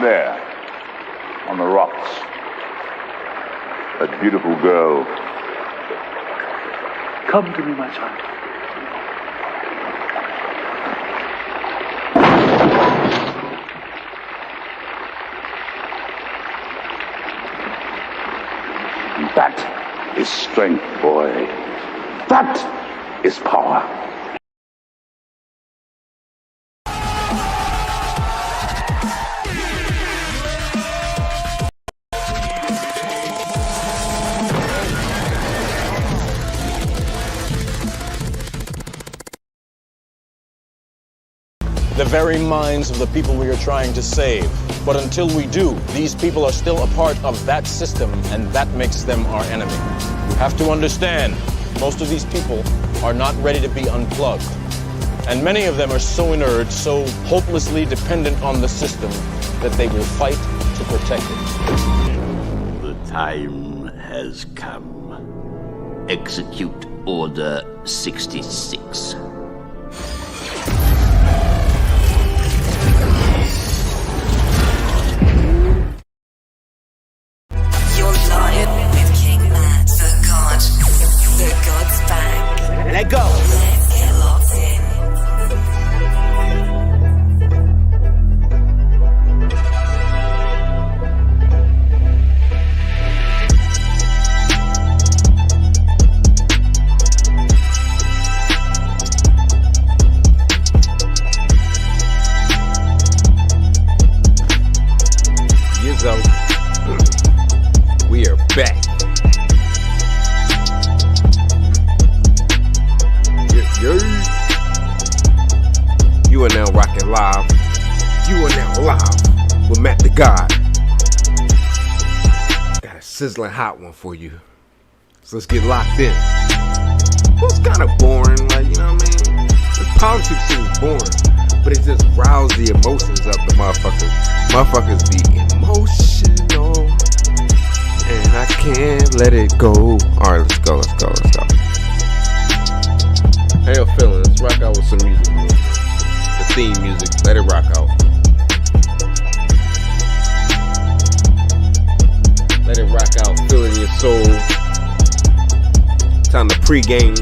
There, on the rocks, that beautiful girl. Come to me, my child. That is strength, boy. That is power. The very minds of the people we are trying to save. But until we do, these people are still a part of that system, and that makes them our enemy. You have to understand, most of these people are not ready to be unplugged. And many of them are so inert, so hopelessly dependent on the system, that they will fight to protect it. The time has come. Execute Order 66. With King MattTheGod. The God's back. Let go. Let's get locked in. We are back. You are now rocking live. You are now live with MattTheGod. Got a sizzling hot one for you. So let's get locked in. Well, it's kind of boring, like, you know what I mean? The politics shit is boring, but it just rouses the emotions up the motherfuckers. Motherfuckers be emotional, and I can't let it go. Alright, let's go. How y'all feeling? Let's rock out with some music, man. The theme music, let it rock out. Let it rock out, feel it in your soul. Time to pregame.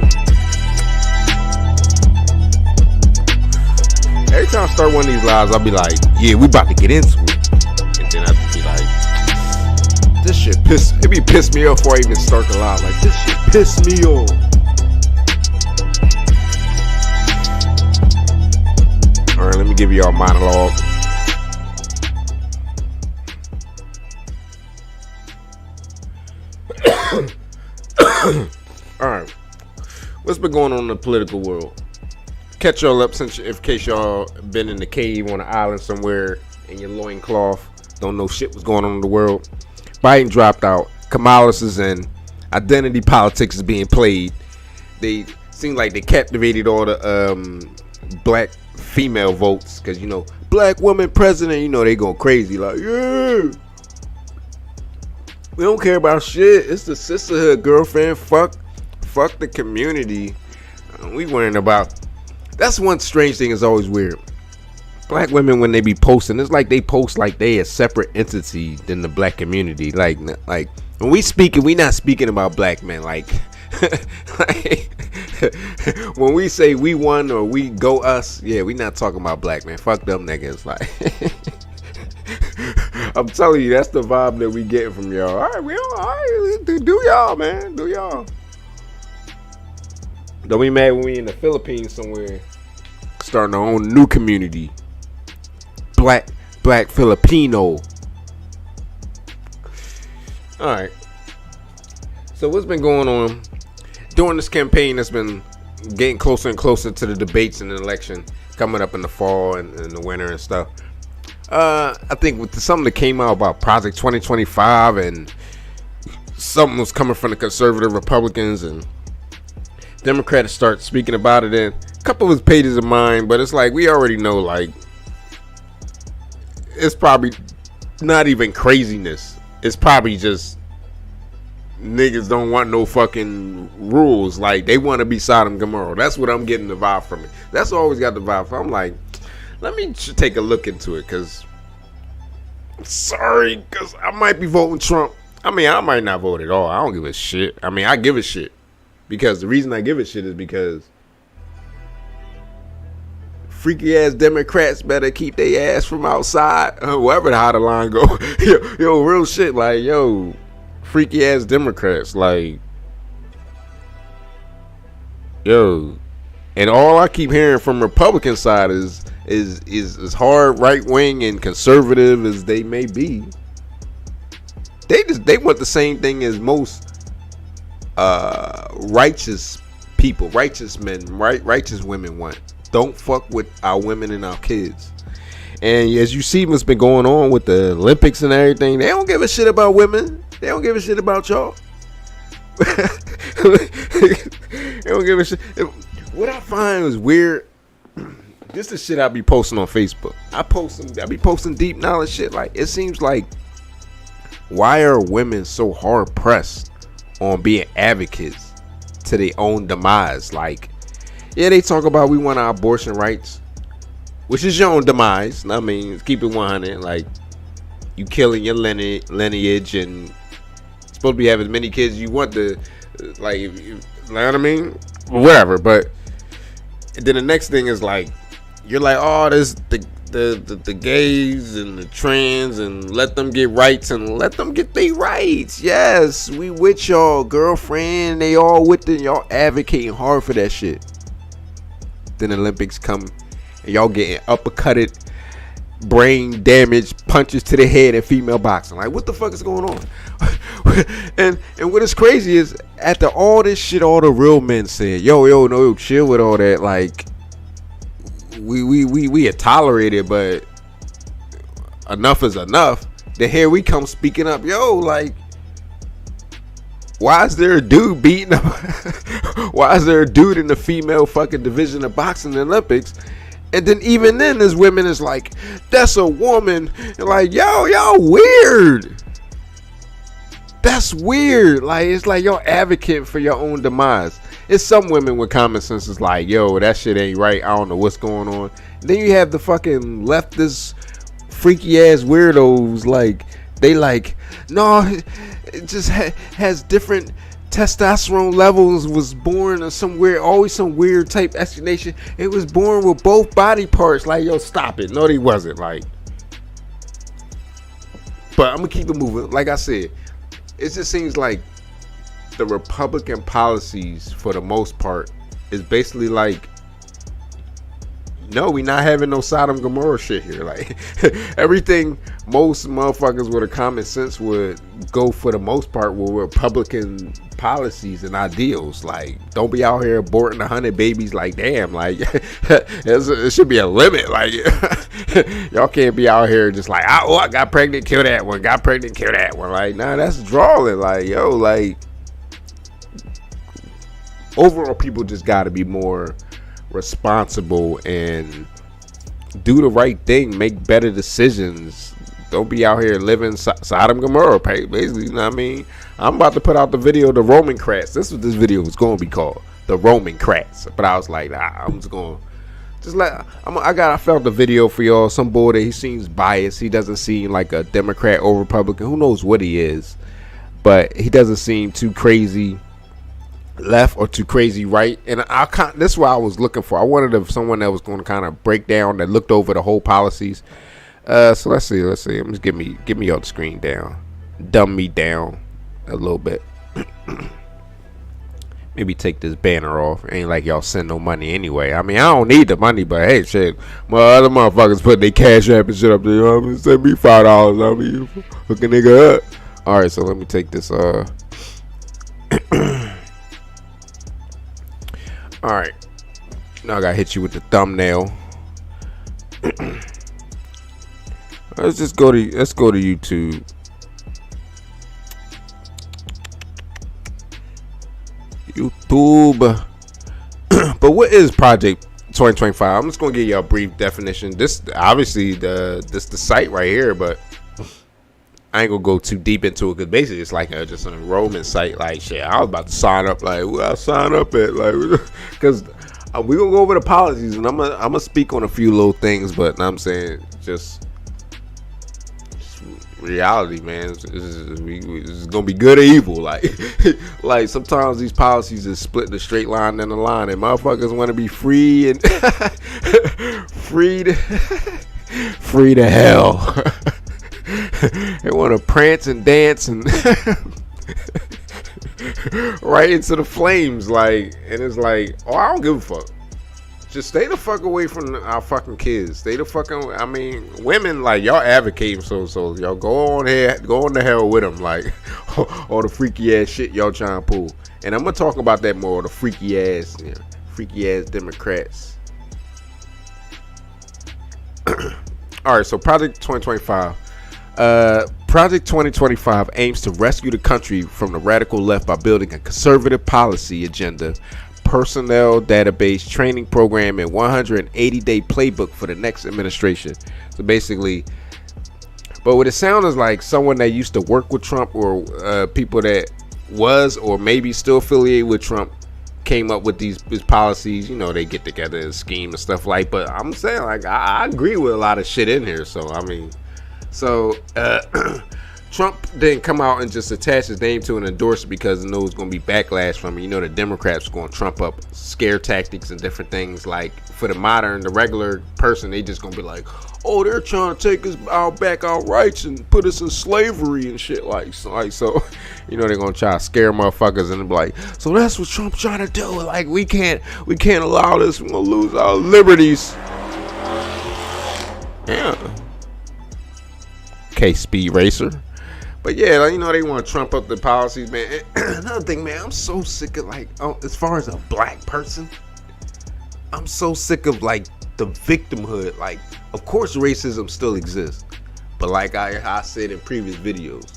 Every time I start one of these lives, I'll be like, yeah, we about to get into it. And then I'll be like, this shit piss me off before I even start the live. Like, this shit piss me off. Alright, let me give y'all a monologue. Alright, what's been going on in the political world? Catch y'all up in case y'all been in the cave on an island somewhere in your loincloth, don't know shit what's going on in the world. Biden dropped out. Kamala's is in. Identity politics is being played. They seem like they captivated all the black female votes, because, you know, black woman president, you know, they go crazy like, yeah, we don't care about shit, it's the sisterhood, girlfriend, fuck the community. We worrying about. That's one strange thing is always weird. Black women, when they be posting, it's like they post like they a separate entity than the black community. Like when we speaking, we not speaking about black men. Like when we say we won or we go us, yeah, we not talking about black men. Fuck them niggas. Like I'm telling you, that's the vibe that we getting from y'all. All right, do y'all, man, do y'all. Don't be mad when we in the Philippines somewhere, starting our own new community. Black Filipino. Alright. So what's been going on during this campaign that's been getting closer and closer to the debates and the election coming up in the fall and the winter and stuff? I think with something that came out about Project 2025 and something was coming from the conservative Republicans and Democrats start speaking about it, and a couple of his pages of mine, but it's like we already know, like, it's probably not even craziness. It's probably just niggas don't want no fucking rules. Like, they want to be Sodom and Gomorrah. That's what I'm getting the vibe from it. That's always got the vibe from. I'm like, let me take a look into it, because Sorry, because I might be voting Trump. I mean, I might not vote at all. I don't give a shit. I mean, I give a shit. Because the reason I give a shit is because freaky ass Democrats better keep their ass from outside. Wherever how the line go. yo, real shit. Like, yo, freaky ass Democrats. Like, yo. And all I keep hearing from Republican side is as hard right wing and conservative as they may be. They want the same thing as most righteous people, righteous men, righteous women want. Don't fuck with our women and our kids. And as you see what's been going on with the Olympics and everything, they don't give a shit about women. They don't give a shit about y'all. They don't give a shit. What I find is weird. This is shit I be posting on Facebook. I be posting deep knowledge shit. Like, it seems like, why are women so hard pressed on being advocates to their own demise? Like, yeah, they talk about we want our abortion rights, which is your own demise. I mean, keep it 100. Like, you killing your lineage and supposed to be having as many kids as you want to. Like, you know what I mean? Whatever. But then the next thing is like, you're like, oh, this the gays and the trans, and let them get rights and let them get their rights. Yes, we with y'all, girlfriend. They all with it. Y'all advocating hard for that shit. Then the Olympics come and y'all getting uppercutted, brain damage, punches to the head in female boxing. Like, what the fuck is going on? and what is crazy is, after all this shit, all the real men said, no, chill with all that. Like, we had tolerated, but enough is enough. Then here we come speaking up. Like, why is there a dude beating up? Why is there a dude in the female fucking division of boxing in the Olympics? And then even then, there's women is like, that's a woman. And like, y'all weird. That's weird. Like, it's like y'all advocate for your own demise. It's some women with common sense is like, that shit ain't right. I don't know what's going on. Then you have the fucking leftist freaky ass weirdos. Like, they like, no, it just has different testosterone levels. Was born in always some weird type explanation. It was born with both body parts. Like, stop it. No, he wasn't. Like, but I'm gonna keep it moving. Like I said, it just seems like the Republican policies, for the most part, is basically like, no, we not having no Sodom and Gomorrah shit here. Like, everything most motherfuckers with a common sense would go for, the most part, with Republican policies and ideals. Like, don't be out here aborting 100 babies. Like, damn, like, it should be a limit. Like, y'all can't be out here just like, I got pregnant, kill that one. Got pregnant, kill that one. Like, nah, that's drawing. Like, like, overall, people just got to be more responsible and do the right thing, make better decisions. Don't be out here living Sodom and Gomorrah, basically. You know what I mean? I'm about to put out the video, the Roman Crats. This is what this video was going to be called, the Roman Crats. But I was like, I'm just going to I found the video for y'all. Some boy that he seems biased. He doesn't seem like a Democrat or Republican. Who knows what he is? But he doesn't seem too crazy left or too crazy right. And this is what I was looking for. I wanted someone that was going to kind of break down, that looked over the whole policies. So let's see. I'm just give me y'all the screen down, dumb me down a little bit. Maybe take this banner off. Ain't like y'all send no money anyway. I mean, I don't need the money, but hey, shit, my other motherfuckers put their cash app and shit up there. You know what I mean? Send me $5. I mean, hook a nigga up. All right, so let me take this. All right, now I gotta hit you with the thumbnail. Let's go to YouTube. But what is Project 2025? I'm just gonna give you a brief definition. This obviously the site right here, but I ain't gonna go too deep into it because basically it's like just an enrollment site. Like, shit, I was about to sign up. Like, where I sign up at? Like, because we gonna go over the policies and I'm gonna speak on a few little things, but I'm saying just reality, man. It's gonna be good or evil. Like, like sometimes these policies is split the straight line down the line, and motherfuckers want to be free and free to hell. They want to prance and dance and right into the flames, like, and it's like, oh, I don't give a fuck. Just stay the fuck away from our fucking kids. Stay the fucking. I mean, women, like, y'all advocating, so y'all go on the hell with them, like, all the freaky ass shit y'all trying to pull. And I'm gonna talk about that more. The freaky ass Democrats. All right, so Project 2025. Project 2025 aims to rescue the country from the radical left by building a conservative policy agenda, personnel database, training program, and 180-day playbook for the next administration. So basically, but what it sounds like, someone that used to work with Trump, or people that was or maybe still affiliated with Trump, came up with these policies. You know, they get together and scheme and stuff like. But I'm saying, like, I agree with a lot of shit in here. So I mean, Trump didn't come out and just attach his name to an endorsement because he knows it's going to be backlash from it. You know, the Democrats going to trump up scare tactics and different things. Like, for the regular person, they just going to be like, oh, they're trying to take us back our rights and put us in slavery and shit. So, you know, they're going to try to scare motherfuckers and be like, so that's what Trump's trying to do. Like, we can't allow this. We're going to lose our liberties. Yeah. Okay, Speed Racer. But yeah, like, you know, they want to trump up the policies, man. And another thing, man, I'm so sick of, like, as far as a black person, I'm so sick of, like, the victimhood. Like, of course racism still exists, but like I said in previous videos,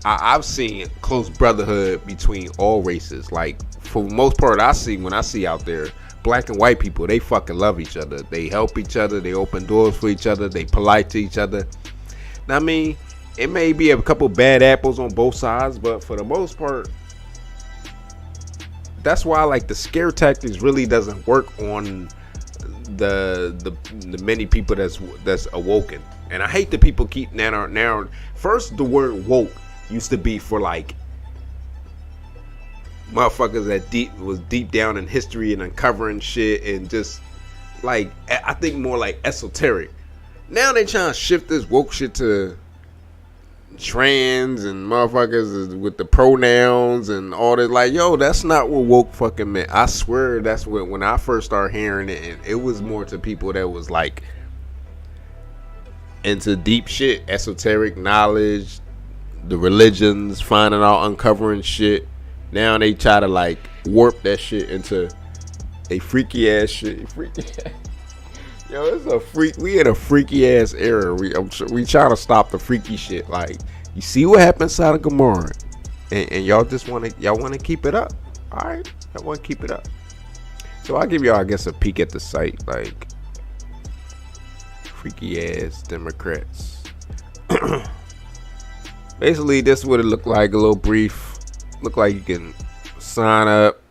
I've seen close brotherhood between all races. Like, for the most part, when I see out there, black and white people, they fucking love each other. They help each other. They open doors for each other. They polite to each other. Now, I mean, it may be a couple bad apples on both sides, but for the most part, that's why, like, the scare tactics really doesn't work on the many people that's awoken. And I hate that people keep now. First, the word woke used to be for, like, motherfuckers that was deep down in history and uncovering shit and just, like, I think more like esoteric. Now they trying to shift this woke shit to trans and motherfuckers with the pronouns and all that. Like, yo, that's not what woke fucking meant. I swear that's what, when I first started hearing it, and it was more to people that was like into deep shit, esoteric knowledge, the religions, finding out, uncovering shit. Now they try to, like, warp that shit into a freaky ass shit. Yo, it's a freak. We in a freaky ass era. We trying to stop the freaky shit. Like, you see what happened inside of Kamala, and y'all just want to keep it up. All right, y'all want to keep it up. So I'll give y'all, I guess, a peek at the site. Like, freaky ass Democrats. Basically, this is what it looked like. A little brief. Look like you can sign up.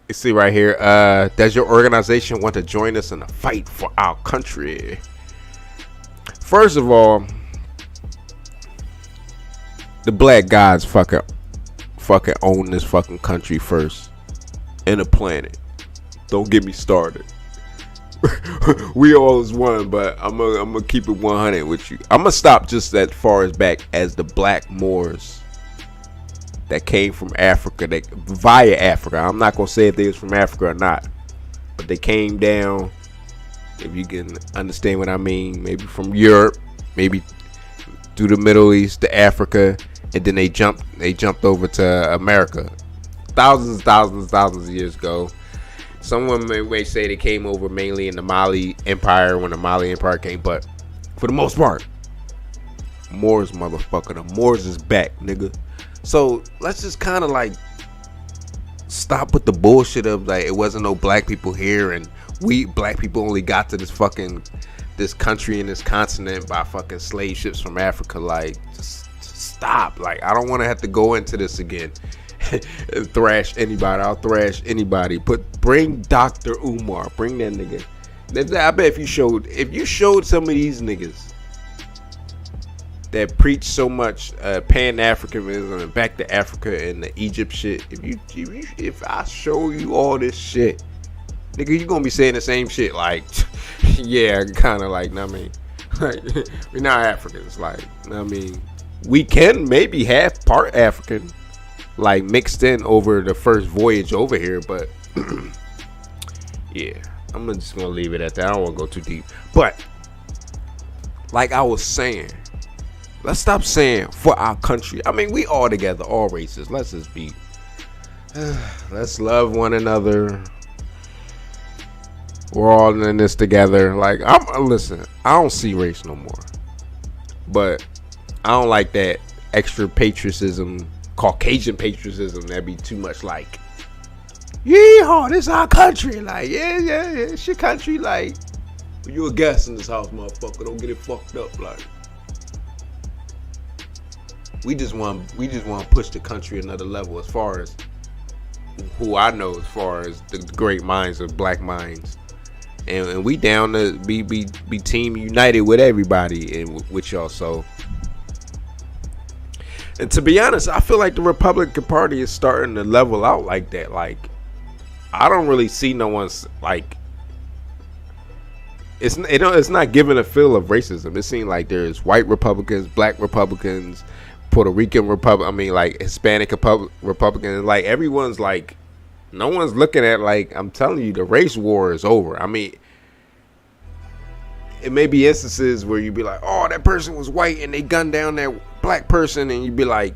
You see right here, does your organization want to join us in a fight for our country? First of all, the black gods fucking own this fucking country first and the planet. Don't get me started. We always won, but I'm gonna keep it 100 with you. I'm gonna stop just as far as back as the black Moors that came from Africa, via Africa. I'm not gonna say if they was from Africa or not, but they came down, if you can understand what I mean, maybe from Europe, maybe through the Middle East to Africa, and then they jumped over to America thousands of years ago. Someone may say they came over mainly in the Mali Empire, when the Mali Empire came, but for the most part, Moors, motherfucker, the Moors is back, nigga. So let's just kind of, like, stop with the bullshit of, like, it wasn't no black people here and we black people only got to this country and this continent by fucking slave ships from Africa. Like, just stop. Like, I don't want to have to go into this again and thrash anybody. I'll thrash anybody. But bring Dr. Umar. Bring that nigga. I bet if you showed some of these niggas that preach so much Pan-Africanism and back to Africa and the Egypt shit. If I show you all this shit, nigga, you gonna be saying the same shit. Like, yeah, kind of like, I mean, like, we're not Africans. Like, I mean, we can maybe have part African, like mixed in over the first voyage over here, but yeah, I'm just gonna leave it at that. I don't want to go too deep, but like I was saying, let's stop saying for our country. I mean, we all together, all races. Let's just be, let's love one another. We're all in this together. Like, listen, I don't see race no more, but I don't like that extra patriotism, Caucasian patriotism. That'd be too much. Like, yeehaw, this is our country. Like, yeah, it's your country. Like, you a guest in this house, motherfucker. Don't get it fucked up. Like, we just want to push the country another level as far as who I know, as far as the great minds of black minds. And we down to be team united with everybody and with y'all. So, and to be honest, I feel like the Republican Party is starting to level out like that. Like, I don't really see no one's like, it's not giving a feel of racism. It seems like there's white Republicans, black Republicans, Puerto Rican like Hispanic Republicans. Like, everyone's like, no one's looking at, like, I'm telling you, the race war is over. I mean, it may be instances where you'd be like, oh, that person was white and they gunned down that black person, and you'd be like,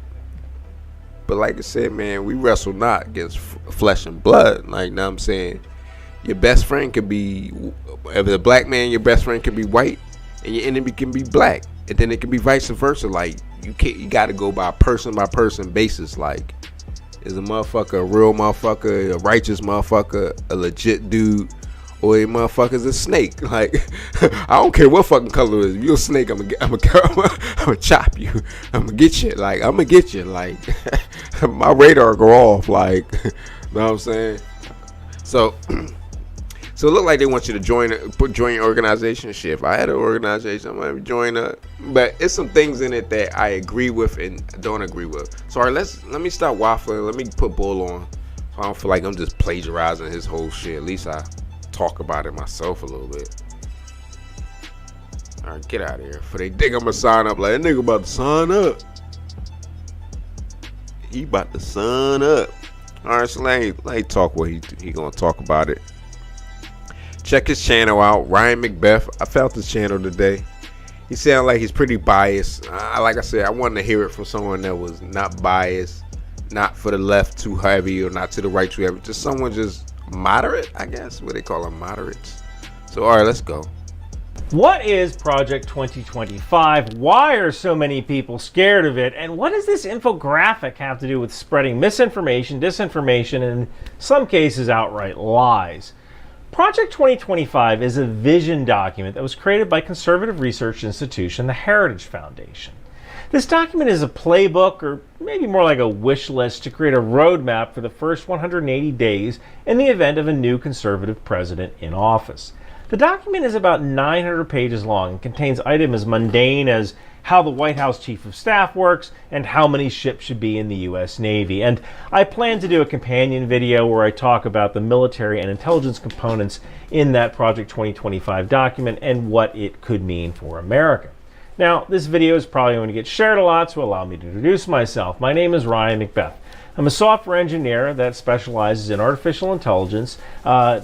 but like I said, man, we wrestle not against flesh and blood. Like, know what I'm saying? Your best friend could be, if a black man, your best friend could be white, and your enemy can be black, and then it can be vice versa. Like, you got to go by person basis. Like, is a motherfucker a real motherfucker, a righteous motherfucker, a legit dude, or a motherfucker's a snake? Like, I don't care what fucking color it is. If you're a snake, I'm gonna chop you. I'm gonna get you. Like, I'm gonna get you. Like, my radar go off. Like, you know what I'm saying? So it looked like they want you to join your organization. Shit, if I had an organization, I might join but it's some things in it that I agree with and don't agree with. So, all right, let me stop waffling. Let me put Bull on, so I don't feel like I'm just plagiarizing his whole shit. At least I talk about it myself a little bit. All right, get out of here. For they think I'm gonna sign up. Like, that nigga about to sign up. He about to sign up. All right, so let me talk what he gonna talk about it. Check his channel out, Ryan McBeth. I felt his channel today. He sounded like he's pretty biased. Like I said, I wanted to hear it from someone that was not biased, not for the left too heavy or not to the right too heavy. Just someone just moderate, I guess. What they call them, moderates. So, all right, let's go. What is Project 2025? Why are so many people scared of it? And what does this infographic have to do with spreading misinformation, disinformation, and in some cases outright lies? Project 2025 is a vision document that was created by conservative research institution, the Heritage Foundation. This document is a playbook, or maybe more like a wish list, to create a roadmap for the first 180 days in the event of a new conservative president in office. The document is about 900 pages long and contains items as mundane as how the White House Chief of Staff works and how many ships should be in the U.S. Navy. And I plan to do a companion video where I talk about the military and intelligence components in that Project 2025 document and what it could mean for America. Now, this video is probably going to get shared a lot, so allow me to introduce myself. My name is Ryan McBeth. I'm a software engineer that specializes in artificial intelligence,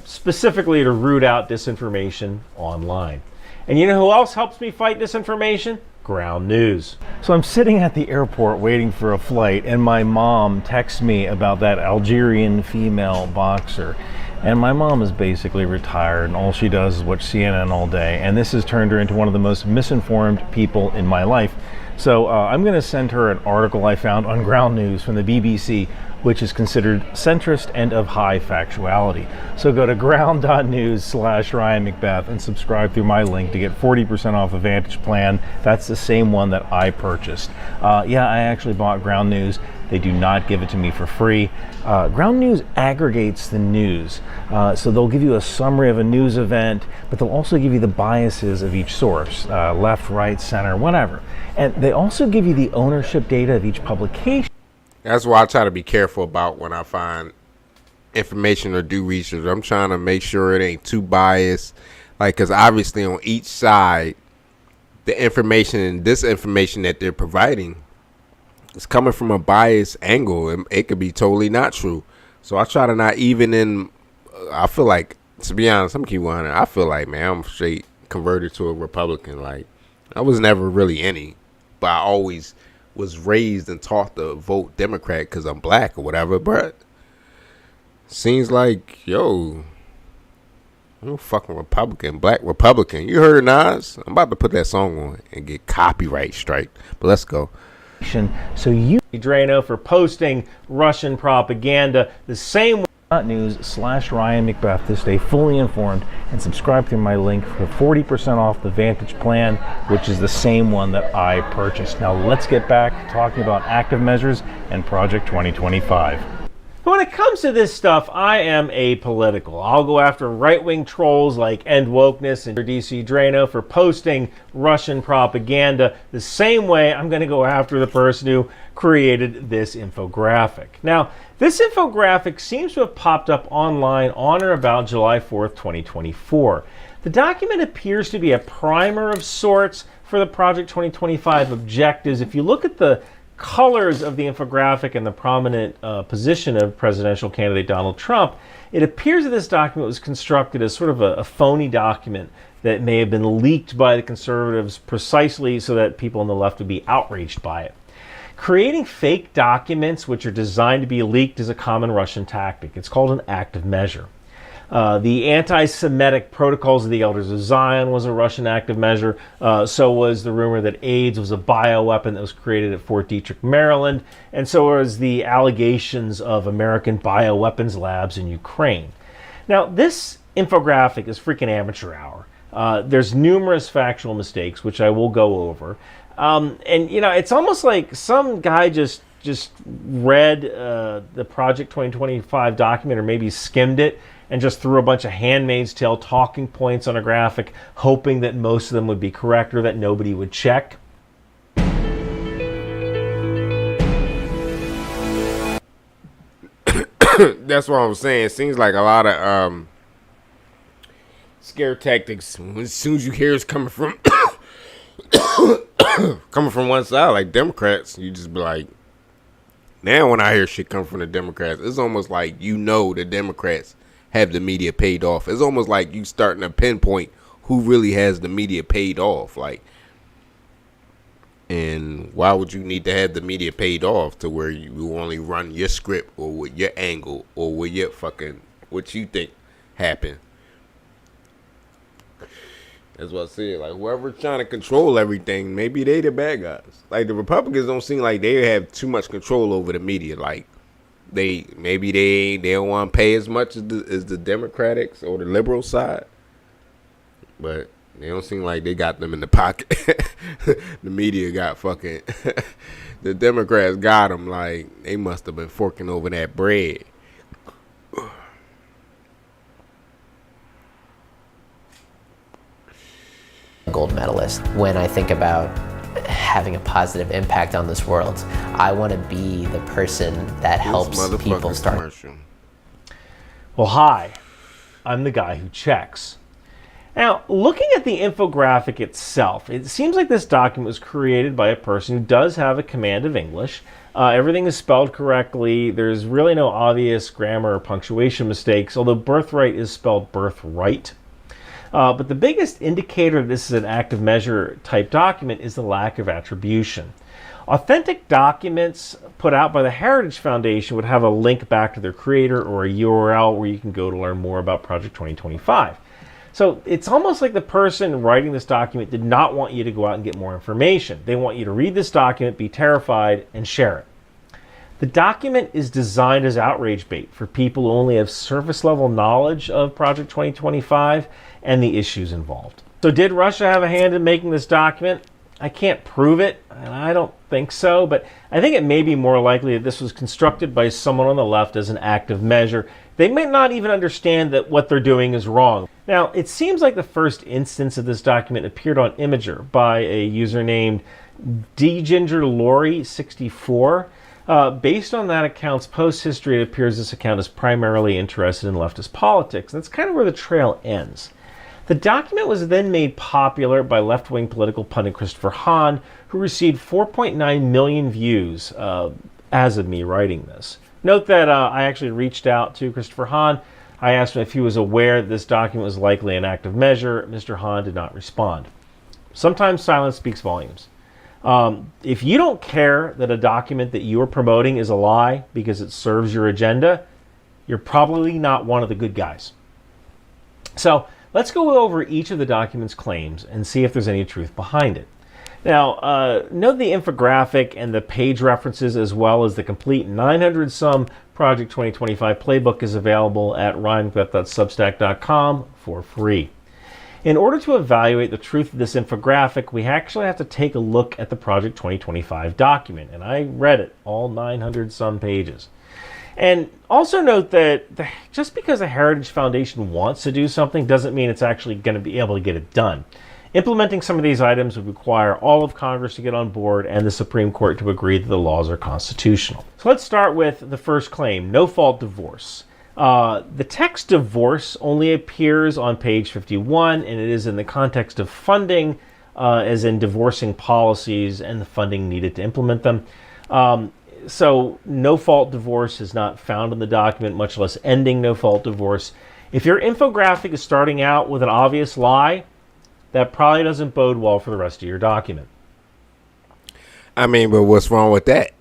specifically to root out disinformation online. And you know who else helps me fight disinformation? Ground News. So I'm sitting at the airport waiting for a flight, and my mom texts me about that Algerian female boxer. And my mom is basically retired, and all she does is watch CNN all day. And this has turned her into one of the most misinformed people in my life. So I'm going to send her an article I found on Ground News from the BBC which is considered centrist and of high factuality. So go to ground.news/Ryan Macbeth and subscribe through my link to get 40% off the Vantage plan. That's the same one that I purchased. Yeah, I actually bought Ground News. They do not give it to me for free. Ground News aggregates the news. So they'll give you a summary of a news event, but they'll also give you the biases of each source, left, right, center, whatever. And they also give you the ownership data of each publication. That's why I try to be careful about when I find information or do research. I'm trying to make sure it ain't too biased. Like, because obviously on each side, the information and disinformation that they're providing is coming from a biased angle. It could be totally not true. So I try to not even in, I feel like, to be honest, I'm keep 100. I feel like, man, I'm straight converted to a Republican. Like, I was never really any, but I always was raised and taught to vote Democrat because I'm black or whatever. But seems like, yo, I'm a fucking Republican, black Republican. You heard of Nas? I'm about to put that song on and get copyright strike. But let's go. So you Drano for posting Russian propaganda the same way. News/Ryan Macbeth to stay fully informed, and subscribe through my link for 40% off the Vantage plan, which is the same one that I purchased. Now let's get back to talking about active measures and Project 2025. When it comes to this stuff, I am apolitical. I'll go after right-wing trolls like End Wokeness and DC Drano for posting Russian propaganda the same way I'm going to go after the person who created this infographic. Now, this infographic seems to have popped up online on or about July 4th, 2024. The document appears to be a primer of sorts for the Project 2025 objectives. If you look at the colors of the infographic and the prominent position of presidential candidate Donald Trump, it appears that this document was constructed as sort of a phony document that may have been leaked by the conservatives precisely so that people on the left would be outraged by it. Creating fake documents which are designed to be leaked is a common Russian tactic. It's called an active measure. The anti-Semitic Protocols of the Elders of Zion was a Russian active measure. So was the rumor that AIDS was a bioweapon that was created at Fort Detrick, Maryland. And so was the allegations of American bioweapons labs in Ukraine. Now, this infographic is freaking amateur hour. There's numerous factual mistakes, which I will go over. And, you know, it's almost like some guy just read the Project 2025 document, or maybe skimmed it, and just threw a bunch of Handmaid's Tale talking points on a graphic, hoping that most of them would be correct or that nobody would check. That's what I'm saying. It seems like a lot of scare tactics. As soon as you hear it's coming from coming from one side, like Democrats, you just be like, now when I hear shit come from the Democrats, it's almost like, you know, the Democrats have the media paid off. It's almost like you starting to pinpoint who really has the media paid off. Like, and why would you need to have the media paid off to where you only run your script or with your angle or with your fucking what you think happened? That's what I said. Like, whoever's trying to control everything, maybe they the bad guys. Like, the Republicans don't seem like they have too much control over the media. Like, they don't want to pay as much as the Democrats or the liberal side, but they don't seem like they got them in the pocket. The media got fucking the Democrats got them. Like, they must have been forking over that bread. Gold medalist. When I think about having a positive impact on this world, I want to be the person that helps people start. Commercial. Well, hi, I'm the guy who checks. Now, looking at the infographic itself, it seems like this document was created by a person who does have a command of English. Everything is spelled correctly. There's really no obvious grammar or punctuation mistakes, although birthright is spelled birthright. But the biggest indicator this is an active measure type document is the lack of attribution. Authentic documents put out by the Heritage Foundation would have a link back to their creator or a URL where you can go to learn more about Project 2025. So it's almost like the person writing this document did not want you to go out and get more information. They want you to read this document, be terrified, and share it. The document is designed as outrage bait for people who only have surface level knowledge of Project 2025 and the issues involved. So did Russia have a hand in making this document? I can't prove it, and I don't think so, but I think it may be more likely that this was constructed by someone on the left as an active measure. They might not even understand that what they're doing is wrong. Now, it seems like the first instance of this document appeared on Imager by a user named dgingerlori64. Based on that account's post history, it appears this account is primarily interested in leftist politics, and that's kind of where the trail ends. The document was then made popular by left-wing political pundit Christopher Hahn, who received 4.9 million views as of me writing this. Note that I actually reached out to Christopher Hahn. I asked him if he was aware that this document was likely an active measure. Mr. Hahn did not respond. Sometimes silence speaks volumes. If you don't care that a document that you are promoting is a lie because it serves your agenda, you're probably not one of the good guys. So let's go over each of the document's claims and see if there's any truth behind it. Now, note the infographic and the page references, as well as the complete 900-some Project 2025 playbook, is available at ryanmcbeth.substack.com for free. In order to evaluate the truth of this infographic, we actually have to take a look at the Project 2025 document, and I read it, all 900-some pages. And also note that just because a Heritage Foundation wants to do something doesn't mean it's actually going to be able to get it done. Implementing some of these items would require all of Congress to get on board and the Supreme Court to agree that the laws are constitutional. So let's start with the first claim, no-fault divorce. The text divorce only appears on page 51, and it is in the context of funding, as in divorcing policies and the funding needed to implement them. So no-fault divorce is not found in the document, much less ending no-fault divorce. If your infographic is starting out with an obvious lie, that probably doesn't bode well for the rest of your document. I mean, but what's wrong with that?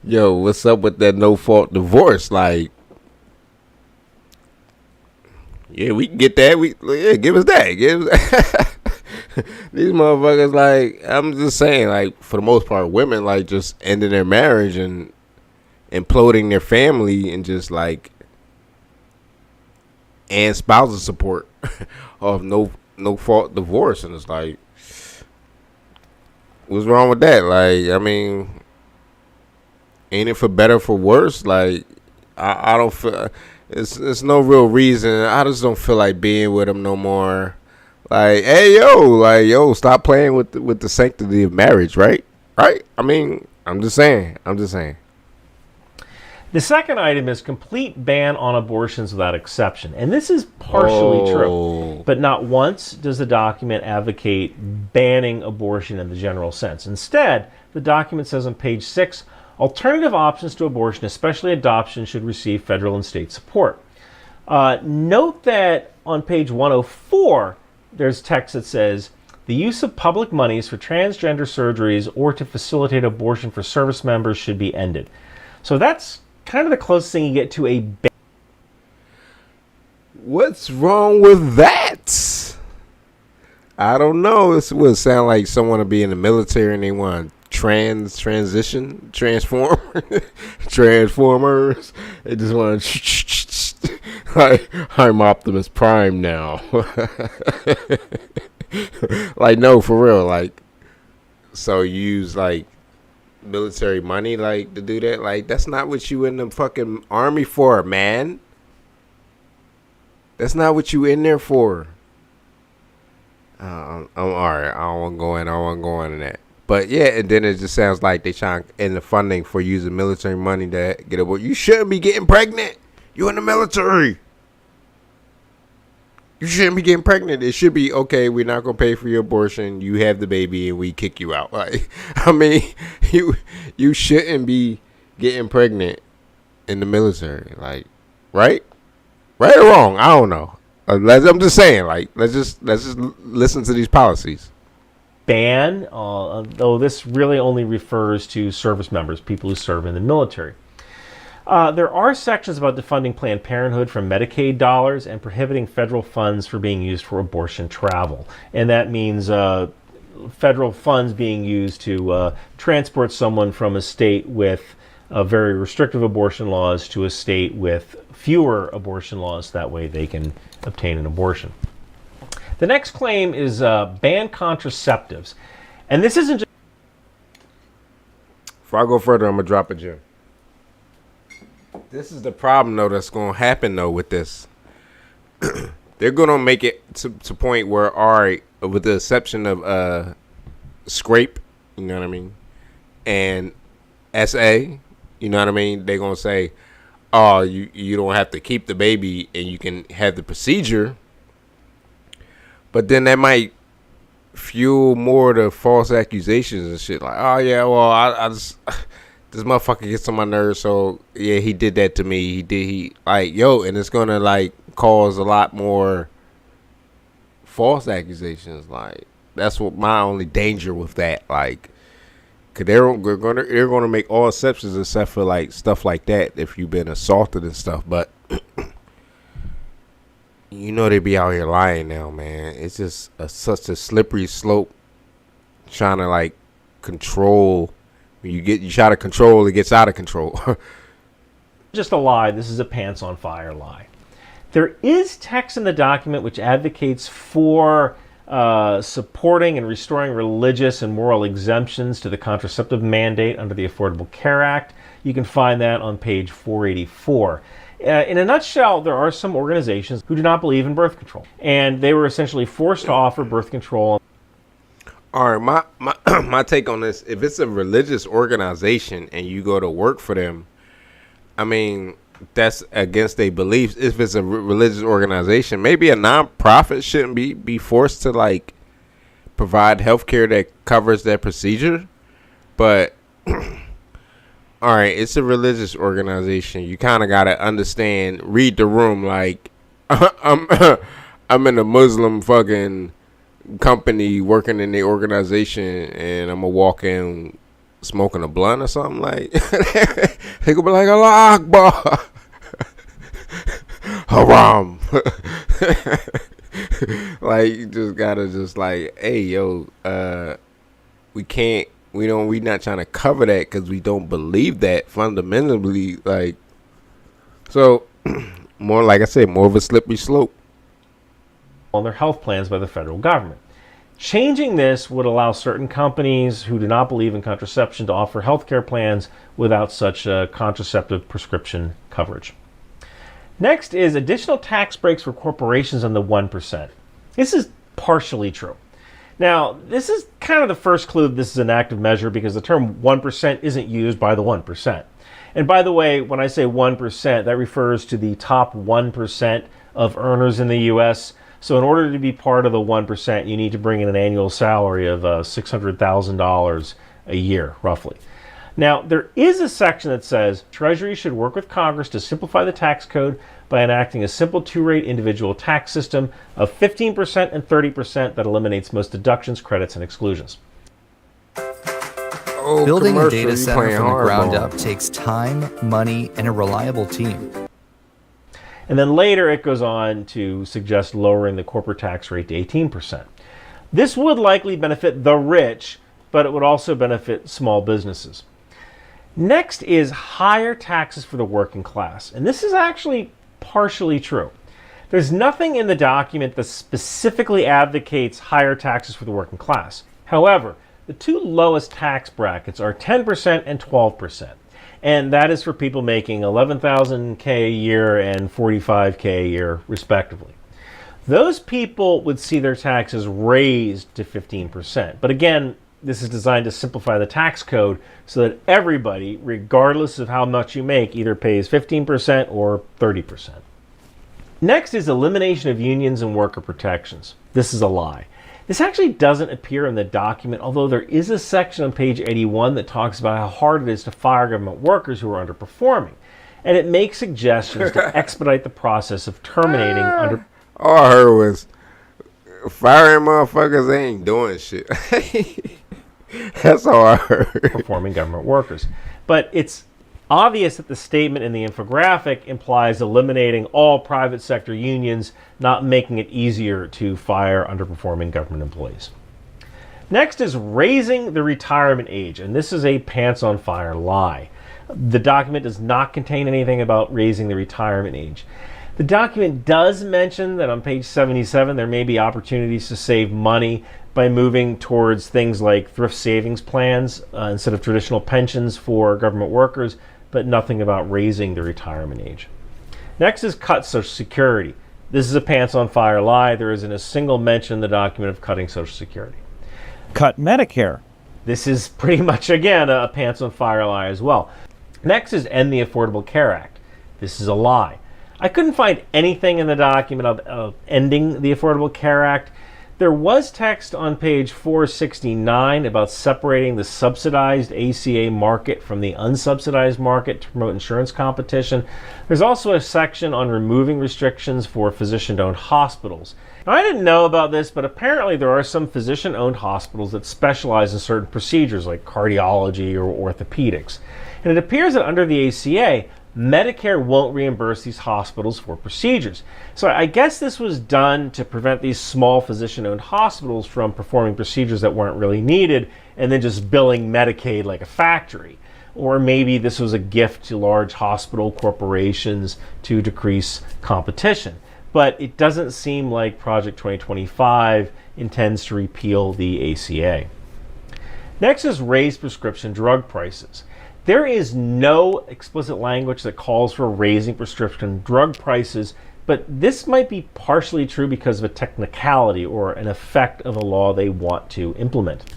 Yo, what's up with that no-fault divorce? Like, yeah, we can get that. Give us that. These motherfuckers, like, I'm just saying, like, for the most part, women, like, just ending their marriage and imploding their family and just, like, and spousal support of no-fault divorce. And it's like, what's wrong with that? Like, I mean, ain't it for better or for worse? Like, I don't feel, it's no real reason. I just don't feel like being with them no more. Like, hey, yo, stop playing with the sanctity of marriage, right? Right? I mean, I'm just saying. The second item is complete ban on abortions without exception. And this is partially true. But not once does the document advocate banning abortion in the general sense. Instead, the document says on page 6, alternative options to abortion, especially adoption, should receive federal and state support. Note that on page 104, there's text that says, the use of public monies for transgender surgeries or to facilitate abortion for service members should be ended. So that's kind of the closest thing you get to a ban. What's wrong with that? I don't know. This would sound like someone to be in the military and they want transformers. They just want to I'm Optimus Prime now. Like, no, for real. Like, so you use like military money like to do that? Like, that's not what you in the fucking army for, man. That's not what you in there for. I'm alright. I don't want to go into that. But yeah, and then it just sounds like they trying to end the funding for using military money to get aborted. You shouldn't be getting pregnant. You in the military. You shouldn't be getting pregnant. It should be, okay, we're not going to pay for your abortion. You have the baby and we kick you out. Like, I mean, you shouldn't be getting pregnant in the military. Like, right? Right or wrong? I don't know. I'm just saying, like, let's just listen to these policies. Ban, though this really only refers to service members, people who serve in the military. There are sections about defunding Planned Parenthood from Medicaid dollars and prohibiting federal funds for being used for abortion travel. And that means federal funds being used to transport someone from a state with very restrictive abortion laws to a state with fewer abortion laws. That way they can obtain an abortion. The next claim is ban contraceptives. And this isn't just... Before I go further, I'm going to drop a gem. This is the problem, though, that's going to happen, though, with this. They're going to make it to point where, all right, with the exception of scrape, you know what I mean, and SA, you know what I mean, they're going to say, oh, you don't have to keep the baby and you can have the procedure. But then that might fuel more of the false accusations and shit. Like, oh, yeah, well, I just... This motherfucker gets on my nerves, so yeah, he did that to me. And it's gonna like cause a lot more false accusations. Like, that's what my only danger with that. Like, cause they're gonna make all exceptions except for like stuff like that if you've been assaulted and stuff. But you know they be out here lying now, man. It's just such a slippery slope trying to like control. When you try to control, it gets out of control. Just a lie. This is a pants on fire lie. There is text in the document which advocates for supporting and restoring religious and moral exemptions to the contraceptive mandate under the Affordable Care Act. You can find that on page 484. In a nutshell, there are some organizations who do not believe in birth control, and they were essentially forced to offer birth control. All right, my take on this, if it's a religious organization and you go to work for them, I mean, that's against their beliefs. If it's a religious organization, maybe a non-profit shouldn't be forced to, like, provide health care that covers that procedure. But, all right, it's a religious organization. You kind of got to understand, read the room, like, I'm in a Muslim fucking company working in the organization and I'm gonna walk in smoking a blunt or something, like they could be like, Allah Akbar, haram. Like, you just gotta just like, hey, yo, we're not trying to cover that because we don't believe that fundamentally. Like, so more, like I said, more of a slippery slope on their health plans by the federal government. Changing this would allow certain companies who do not believe in contraception to offer healthcare plans without such contraceptive prescription coverage. Next is additional tax breaks for corporations on the 1%. This is partially true. Now, this is kind of the first clue that this is an active measure because the term 1% isn't used by the 1%. And by the way, when I say 1%, that refers to the top 1% of earners in the U.S. So in order to be part of the 1%, you need to bring in an annual salary of $600,000 a year, roughly. Now, there is a section that says Treasury should work with Congress to simplify the tax code by enacting a simple two-rate individual tax system of 15% and 30% that eliminates most deductions, credits, and exclusions. Building a data center from the ground up takes time, money, and a reliable team. And then later it goes on to suggest lowering the corporate tax rate to 18%. This would likely benefit the rich, but it would also benefit small businesses. Next is higher taxes for the working class. And this is actually partially true. There's nothing in the document that specifically advocates higher taxes for the working class. However, the two lowest tax brackets are 10% and 12%. And that is for people making $11,000 a year and $45,000 a year, respectively. Those people would see their taxes raised to 15%. But again, this is designed to simplify the tax code so that everybody, regardless of how much you make, either pays 15% or 30%. Next is elimination of unions and worker protections. This is a lie. This actually doesn't appear in the document, although there is a section on page 81 that talks about how hard it is to fire government workers who are underperforming. And it makes suggestions to expedite the process of terminating under... All I heard was, firing motherfuckers, they ain't doing shit. That's all I heard. Performing government workers. But it's obvious that the statement in the infographic implies eliminating all private sector unions, not making it easier to fire underperforming government employees. Next is raising the retirement age, and this is a pants-on-fire lie. The document does not contain anything about raising the retirement age. The document does mention that on page 77 there may be opportunities to save money by moving towards things like thrift savings plans instead of traditional pensions for government workers, but nothing about raising the retirement age. Next is cut Social Security. This is a pants-on-fire lie. There isn't a single mention in the document of cutting Social Security. Cut Medicare. This is pretty much, again, a pants-on-fire lie as well. Next is end the Affordable Care Act. This is a lie. I couldn't find anything in the document of ending the Affordable Care Act. There was text on page 469 about separating the subsidized ACA market from the unsubsidized market to promote insurance competition. There's also a section on removing restrictions for physician-owned hospitals. Now, I didn't know about this, but apparently there are some physician-owned hospitals that specialize in certain procedures like cardiology or orthopedics. And it appears that under the ACA, Medicare won't reimburse these hospitals for procedures. So I guess this was done to prevent these small physician-owned hospitals from performing procedures that weren't really needed and then just billing Medicaid like a factory. Or maybe this was a gift to large hospital corporations to decrease competition. But it doesn't seem like Project 2025 intends to repeal the ACA. Next is raise prescription drug prices. There is no explicit language that calls for raising prescription drug prices, but this might be partially true because of a technicality or an effect of a law they want to implement.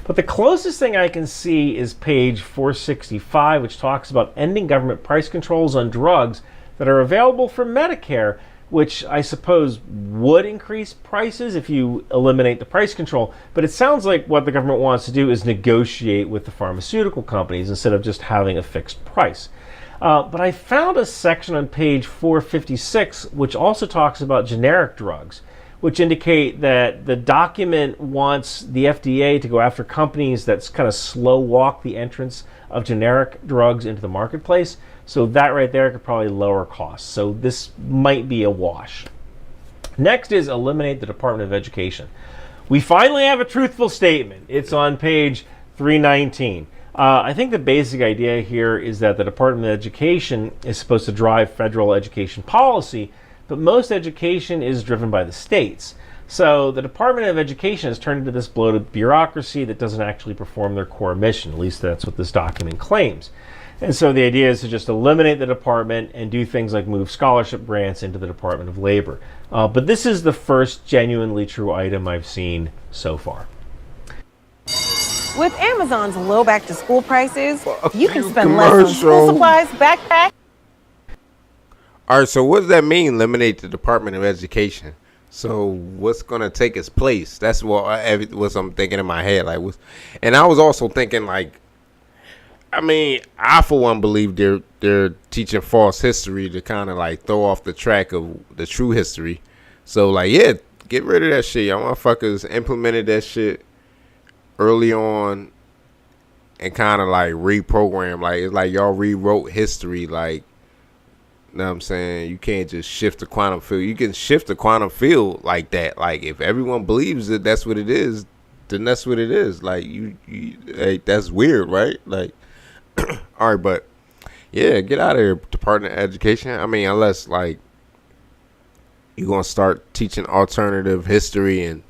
But the closest thing I can see is page 465, which talks about ending government price controls on drugs that are available for Medicare, which I suppose would increase prices if you eliminate the price control. But it sounds like what the government wants to do is negotiate with the pharmaceutical companies instead of just having a fixed price. But I found a section on page 456 which also talks about generic drugs, which indicate that the document wants the FDA to go after companies that kind of slow walk the entrance of generic drugs into the marketplace. So that right there could probably lower costs. So this might be a wash. Next is eliminate the Department of Education. We finally have a truthful statement. It's on page 319. I think the basic idea here is that the Department of Education is supposed to drive federal education policy, but most education is driven by the states. So the Department of Education has turned into this bloated bureaucracy that doesn't actually perform their core mission. At least that's what this document claims. And so the idea is to just eliminate the department and do things like move scholarship grants into the Department of Labor. But this is the first genuinely true item I've seen so far. With Amazon's low back-to-school prices, you can spend less on school supplies, backpacks. All right, so what does that mean, eliminate the Department of Education? So what's going to take its place? That's what I'm thinking in my head. And I was also thinking, like, I mean, I for one believe they're teaching false history to kind of like throw off the track of the true history. So like, yeah, get rid of that shit. Y'all motherfuckers implemented that shit early on and kind of like reprogrammed. Like it's like y'all rewrote history. Like, you know what I'm saying? You can't just shift the quantum field. You can shift the quantum field like that. Like if everyone believes that that's what it is, then that's what it is. Like like, that's weird, right? Like. All right, but yeah, get out of here, Department of Education. I mean, unless like you're gonna start teaching alternative history and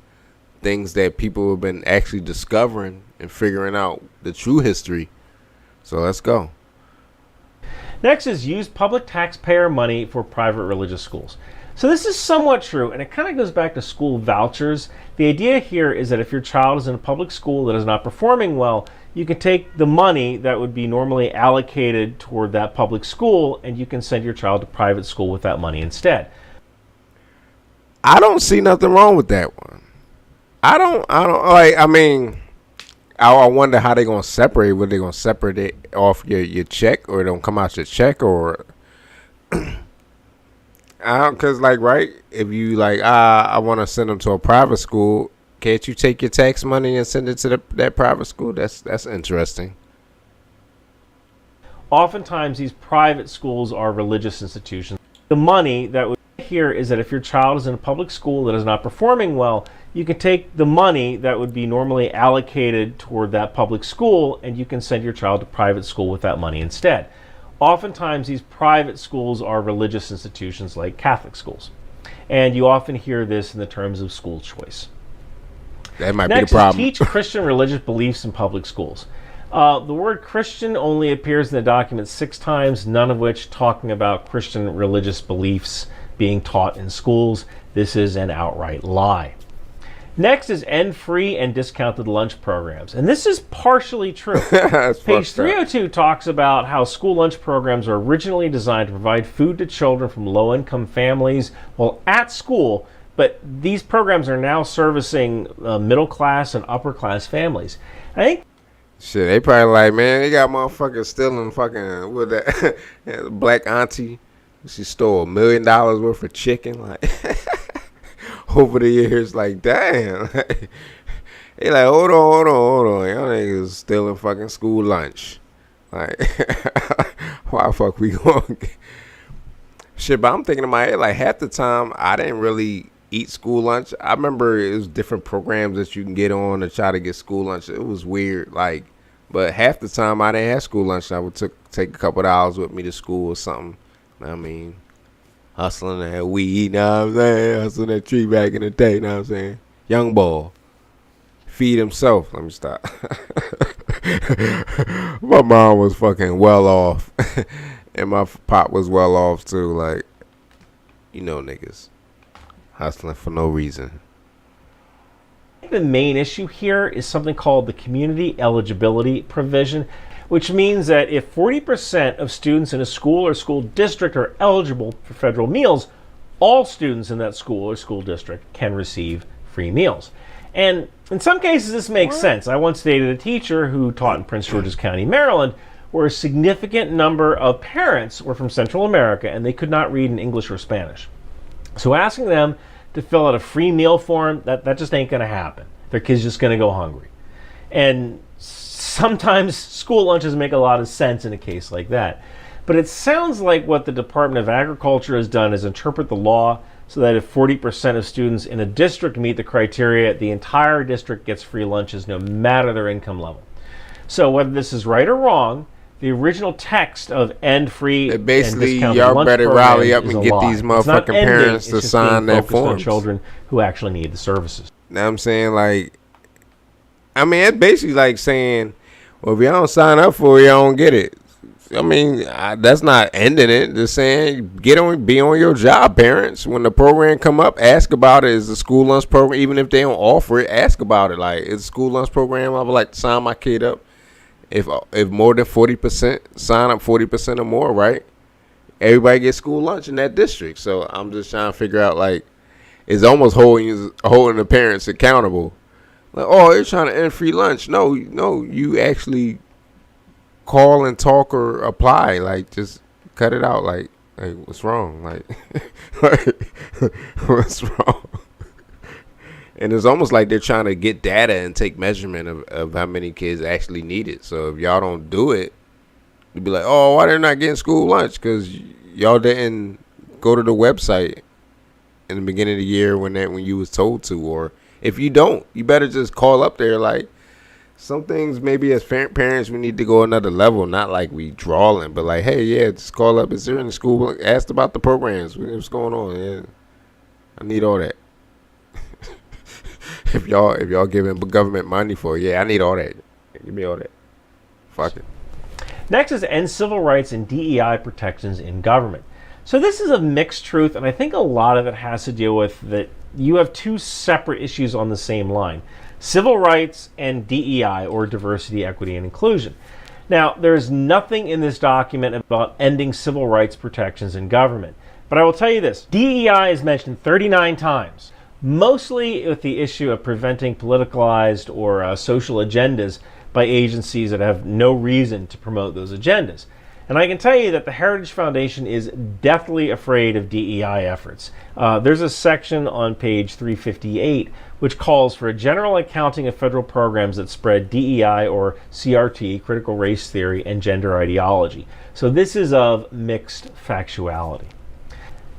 things that people have been actually discovering and figuring out the true history. So let's go. Next is use public taxpayer money for private religious schools. So this is somewhat true, and it kind of goes back to school vouchers. The idea here is that if your child is in a public school that is not performing well, you can take the money that would be normally allocated toward that public school and you can send your child to private school with that money instead. I don't see nothing wrong with that one. I don't like, I mean, I wonder how they're going to separate. Whether they're going to separate it off your check or it don't come out your check or... Because, like, right, if you, like, I want to send them to a private school, can't you take your tax money and send it to that private school? That's interesting. Oftentimes, these private schools are religious institutions. The money that would here is that if your child is in a public school that is not performing well, you can take the money that would be normally allocated toward that public school and you can send your child to private school with that money instead. Oftentimes these private schools are religious institutions like Catholic schools. And you often hear this in the terms of school choice. That might Next be the problem. Is teach Christian religious beliefs in public schools. The word Christian only appears in the document 6 times, none of which talking about Christian religious beliefs being taught in schools. This is an outright lie. Next is end free and discounted lunch programs. And this is partially true. Page 302 talks about how school lunch programs were originally designed to provide food to children from low-income families while at school, but these programs are now servicing middle-class and upper-class families. I think shit, they probably like, man, they got motherfuckers stealing fucking, what that, black auntie. She stole $1 million worth of chicken, like, over the years, like, damn. They like, hold on. Y'all niggas stealing fucking school lunch. Like, why the fuck we going? Shit, but I'm thinking in my head, like, half the time, I didn't really eat school lunch. I remember it was different programs that you can get on to try to get school lunch. It was weird, like, but half the time I didn't have school lunch. I would take a couple of hours with me to school or something. I mean, hustling that weed, know what I'm saying? Hustling that tree back in the day, know what I'm saying? Young boy. Feed himself. Let me stop. My mom was fucking well off. And my pop was well off too. Like, you know niggas. Hustling for no reason. the main issue here is something called the community eligibility provision, which means that if 40% of students in a school or school district are eligible for federal meals, all students in that school or school district can receive free meals. And in some cases this makes sense. I once dated a teacher who taught in Prince George's County, Maryland, where a significant number of parents were from Central America and they could not read in English or Spanish. So asking them to fill out a free meal form, that just ain't going to happen. Their kid's just going to go hungry. And sometimes school lunches make a lot of sense in a case like that. But it sounds like what the Department of Agriculture has done is interpret the law so that if 40% of students in a district meet the criteria, the entire district gets free lunches no matter their income level. So whether this is right or wrong, the original text of end free and basically discounted y'all lunch better rally up and get these motherfucking parents to sign that form. On children who actually need the services. Now I'm saying, like, I mean, it's basically like saying, well, if y'all don't sign up for it, y'all don't get it. I mean, that's not ending it. Just saying, be on your job, parents. When the program come up, ask about it. Is the school lunch program, even if they don't offer it, ask about it. Like, is the school lunch program, I would like to sign my kid up. If more than 40% sign up, 40% or more, right? Everybody gets school lunch in that district. So I'm just trying to figure out, like, it's almost holding the parents accountable. Like, oh, you're trying to end free lunch. No, you actually call and talk or apply. Like, just cut it out. Like what's wrong? Like what's wrong? And it's almost like they're trying to get data and take measurement of how many kids actually need it. So if y'all don't do it, you'd be like, oh, why they're not getting school lunch? Because y'all didn't go to the website in the beginning of the year when you was told to. Or if you don't, you better just call up there. Like, some things maybe as parents we need to go another level. Not like we drawing, but like, hey, yeah, just call up. Is there in the school? Asked about the programs. What's going on? Yeah, I need all that. If y'all giving government money for it, yeah, I need all that. Give me all that. Fuck it. Next is end civil rights and DEI protections in government. So this is a mixed truth, and I think a lot of it has to deal with that you have two separate issues on the same line. Civil rights and DEI, or diversity, equity, and inclusion. Now, there's nothing in this document about ending civil rights protections in government. But I will tell you this, DEI is mentioned 39 times. Mostly with the issue of preventing politicalized or social agendas by agencies that have no reason to promote those agendas. And I can tell you that the Heritage Foundation is deathly afraid of DEI efforts. There's a section on page 358 which calls for a general accounting of federal programs that spread DEI or CRT, critical race theory, and gender ideology. So this is of mixed factuality.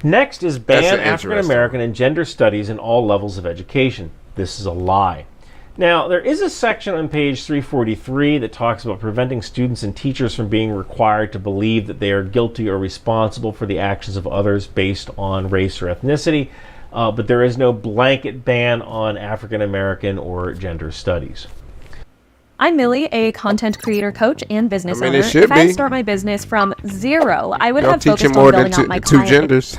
Next is ban African American and gender studies in all levels of education. This is a lie. Now, there is a section on page 343 that talks about preventing students and teachers from being required to believe that they are guilty or responsible for the actions of others based on race or ethnicity, but there is no blanket ban on African American or gender studies. I'm Millie, a content creator, coach, and business owner. it should if I be. start my business from zero, I would Y'all have teaching focused more on than building out my two client. genders.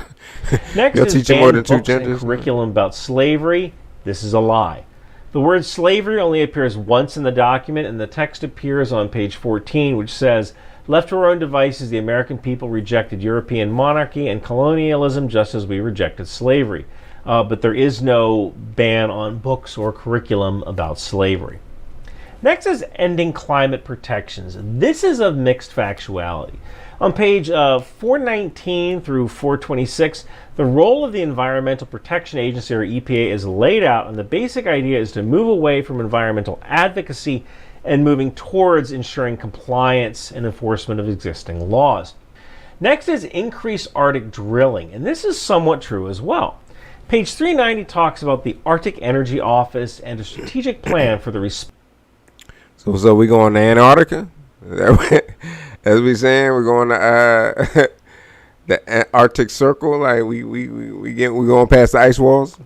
Next Y'all is teaching more than banned two books and genders. curriculum about slavery. This is a lie. The word slavery only appears once in the document, and the text appears on page 14, which says, "Left to our own devices, the American people rejected European monarchy and colonialism just as we rejected slavery." But there is no ban on books or curriculum about slavery. Next is ending climate protections. This is of mixed factuality. On page 419 through 426, the role of the Environmental Protection Agency, or EPA, is laid out, and the basic idea is to move away from environmental advocacy and moving towards ensuring compliance and enforcement of existing laws. Next is increased Arctic drilling, and this is somewhat true as well. Page 390 talks about the Arctic Energy Office and a strategic plan for the response. So we going to Antarctica? As we saying, we're going to the Arctic Circle. Like we going past the ice walls.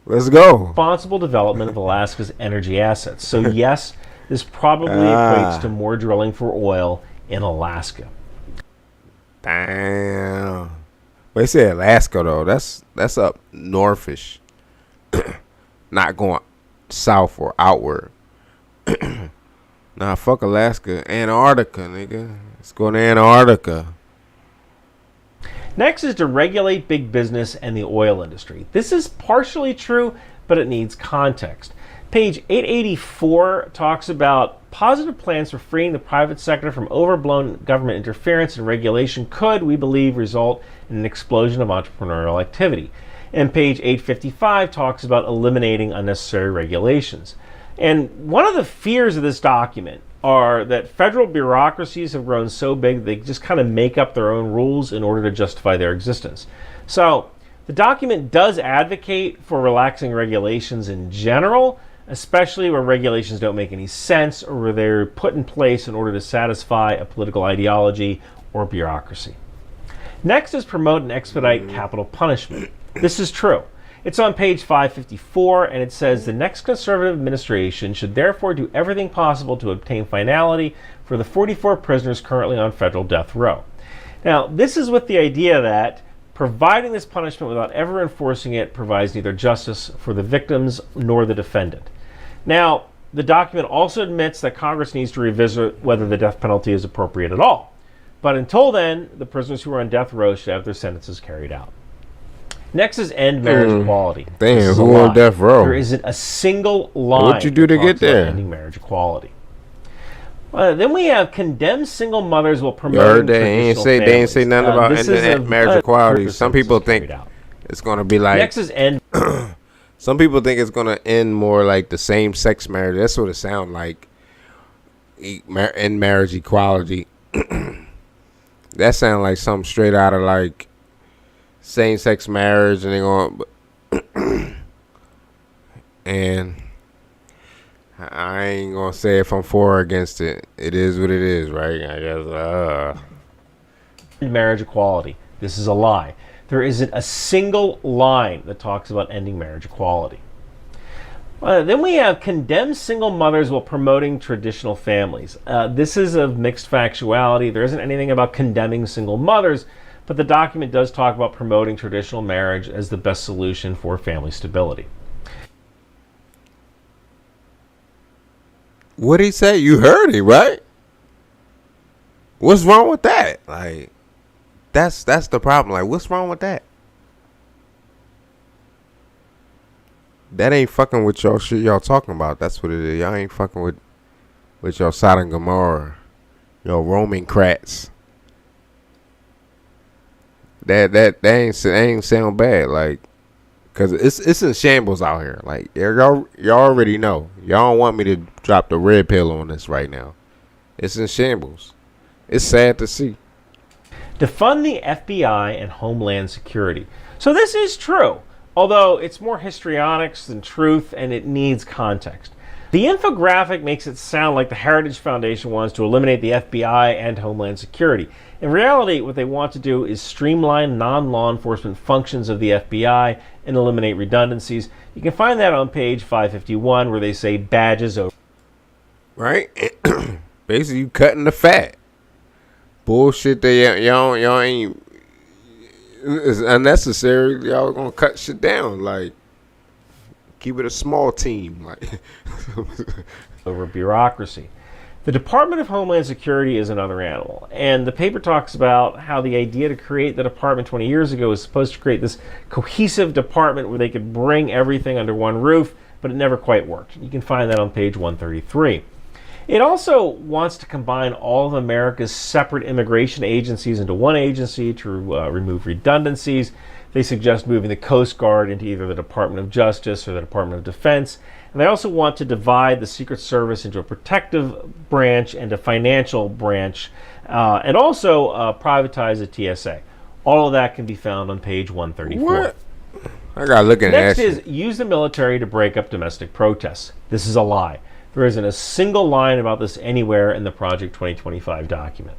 Let's go. Responsible development of Alaska's energy assets. So yes, this probably equates to more drilling for oil in Alaska. Damn. They say Alaska though. That's up northish, not going south or outward. Nah, fuck Alaska. Antarctica, nigga. Let's go to Antarctica. Next is to regulate big business and the oil industry. This is partially true, but it needs context. Page 884 talks about positive plans for freeing the private sector from overblown government interference and regulation could, we believe, result in an explosion of entrepreneurial activity. And page 855 talks about eliminating unnecessary regulations. And one of the fears of this document are that federal bureaucracies have grown so big they just kind of make up their own rules in order to justify their existence. So the document does advocate for relaxing regulations in general, especially where regulations don't make any sense or where they're put in place in order to satisfy a political ideology or bureaucracy. Next is promote and expedite capital punishment. This is true. It's on page 554, and it says the next conservative administration should therefore do everything possible to obtain finality for the 44 prisoners currently on federal death row. Now, this is with the idea that providing this punishment without ever enforcing it provides neither justice for the victims nor the defendant. Now, the document also admits that Congress needs to revisit whether the death penalty is appropriate at all. But until then, the prisoners who are on death row should have their sentences carried out. Next is end marriage equality. Damn, who on death row? There isn't a single line. What'd you do to get there? Ending marriage equality. Then we have condemned single mothers will promote. You heard that? They ain't say nothing about ending marriage equality. Some people think it's gonna be like. Next is end. Some people think it's gonna end more like the same sex marriage. That's what it sounds like. End marriage equality. That sounds like something straight out of like same-sex marriage, and they're going. And I ain't gonna say if I'm for or against it. It is what it is, right? I guess. Marriage equality. This is a lie. There isn't a single line that talks about ending marriage equality. Then we have condemned single mothers while promoting traditional families. This is of mixed factuality. There isn't anything about condemning single mothers, but the document does talk about promoting traditional marriage as the best solution for family stability. What'd he say? You heard it, right? What's wrong with that? Like, that's the problem. Like, what's wrong with that? That ain't fucking with y'all shit y'all talking about. That's what it is. Y'all ain't fucking with y'all Sodom and Gomorrah. Y'all Roman crats. That ain't sound bad. Like, cause it's in shambles out here. Like, y'all already know. Y'all don't want me to drop the red pill on this right now. It's in shambles. It's sad to see. To fund the FBI and Homeland Security. So this is true. although it's more histrionics than truth and it needs context. The infographic makes it sound like the Heritage Foundation wants to eliminate the FBI and Homeland Security. In reality, what they want to do is streamline non-law enforcement functions of the FBI and eliminate redundancies. You can find that on page 551 where they say badges over. Right? Basically, you cutting the fat. Bullshit that y'all ain't is unnecessary. Y'all gonna cut shit down. Like, keep it a small team. Like over bureaucracy. The Department of Homeland Security is another animal, and the paper talks about how the idea to create the department 20 years ago was supposed to create this cohesive department where they could bring everything under one roof, but it never quite worked. You can find that on page 133. It also wants to combine all of America's separate immigration agencies into one agency to remove redundancies. They suggest moving the Coast Guard into either the Department of Justice or the Department of Defense. And they also want to divide the Secret Service into a protective branch and a financial branch, and also privatize the TSA. All of that can be found on page 134. What? I gotta look at that. Next is use the military to break up domestic protests. This is a lie. There isn't a single line about this anywhere in the Project 2025 document.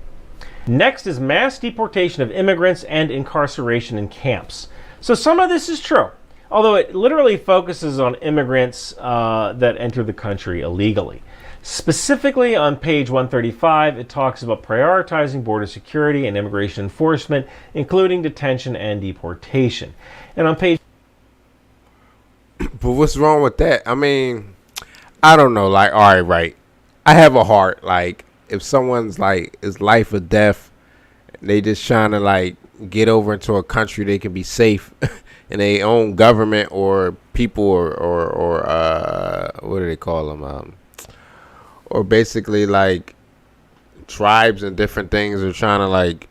Next is mass deportation of immigrants and incarceration in camps. So some of this is true, although it literally focuses on immigrants that enter the country illegally. Specifically on page 135, it talks about prioritizing border security and immigration enforcement, including detention and deportation. And on page... But what's wrong with that? I mean, I don't know. Like, all right, right. I have a heart. Like, if someone's like, it's life or death, they just trying to like get over into a country they can be safe in their own government or people or what do they call them? Or basically like tribes and different things are trying to like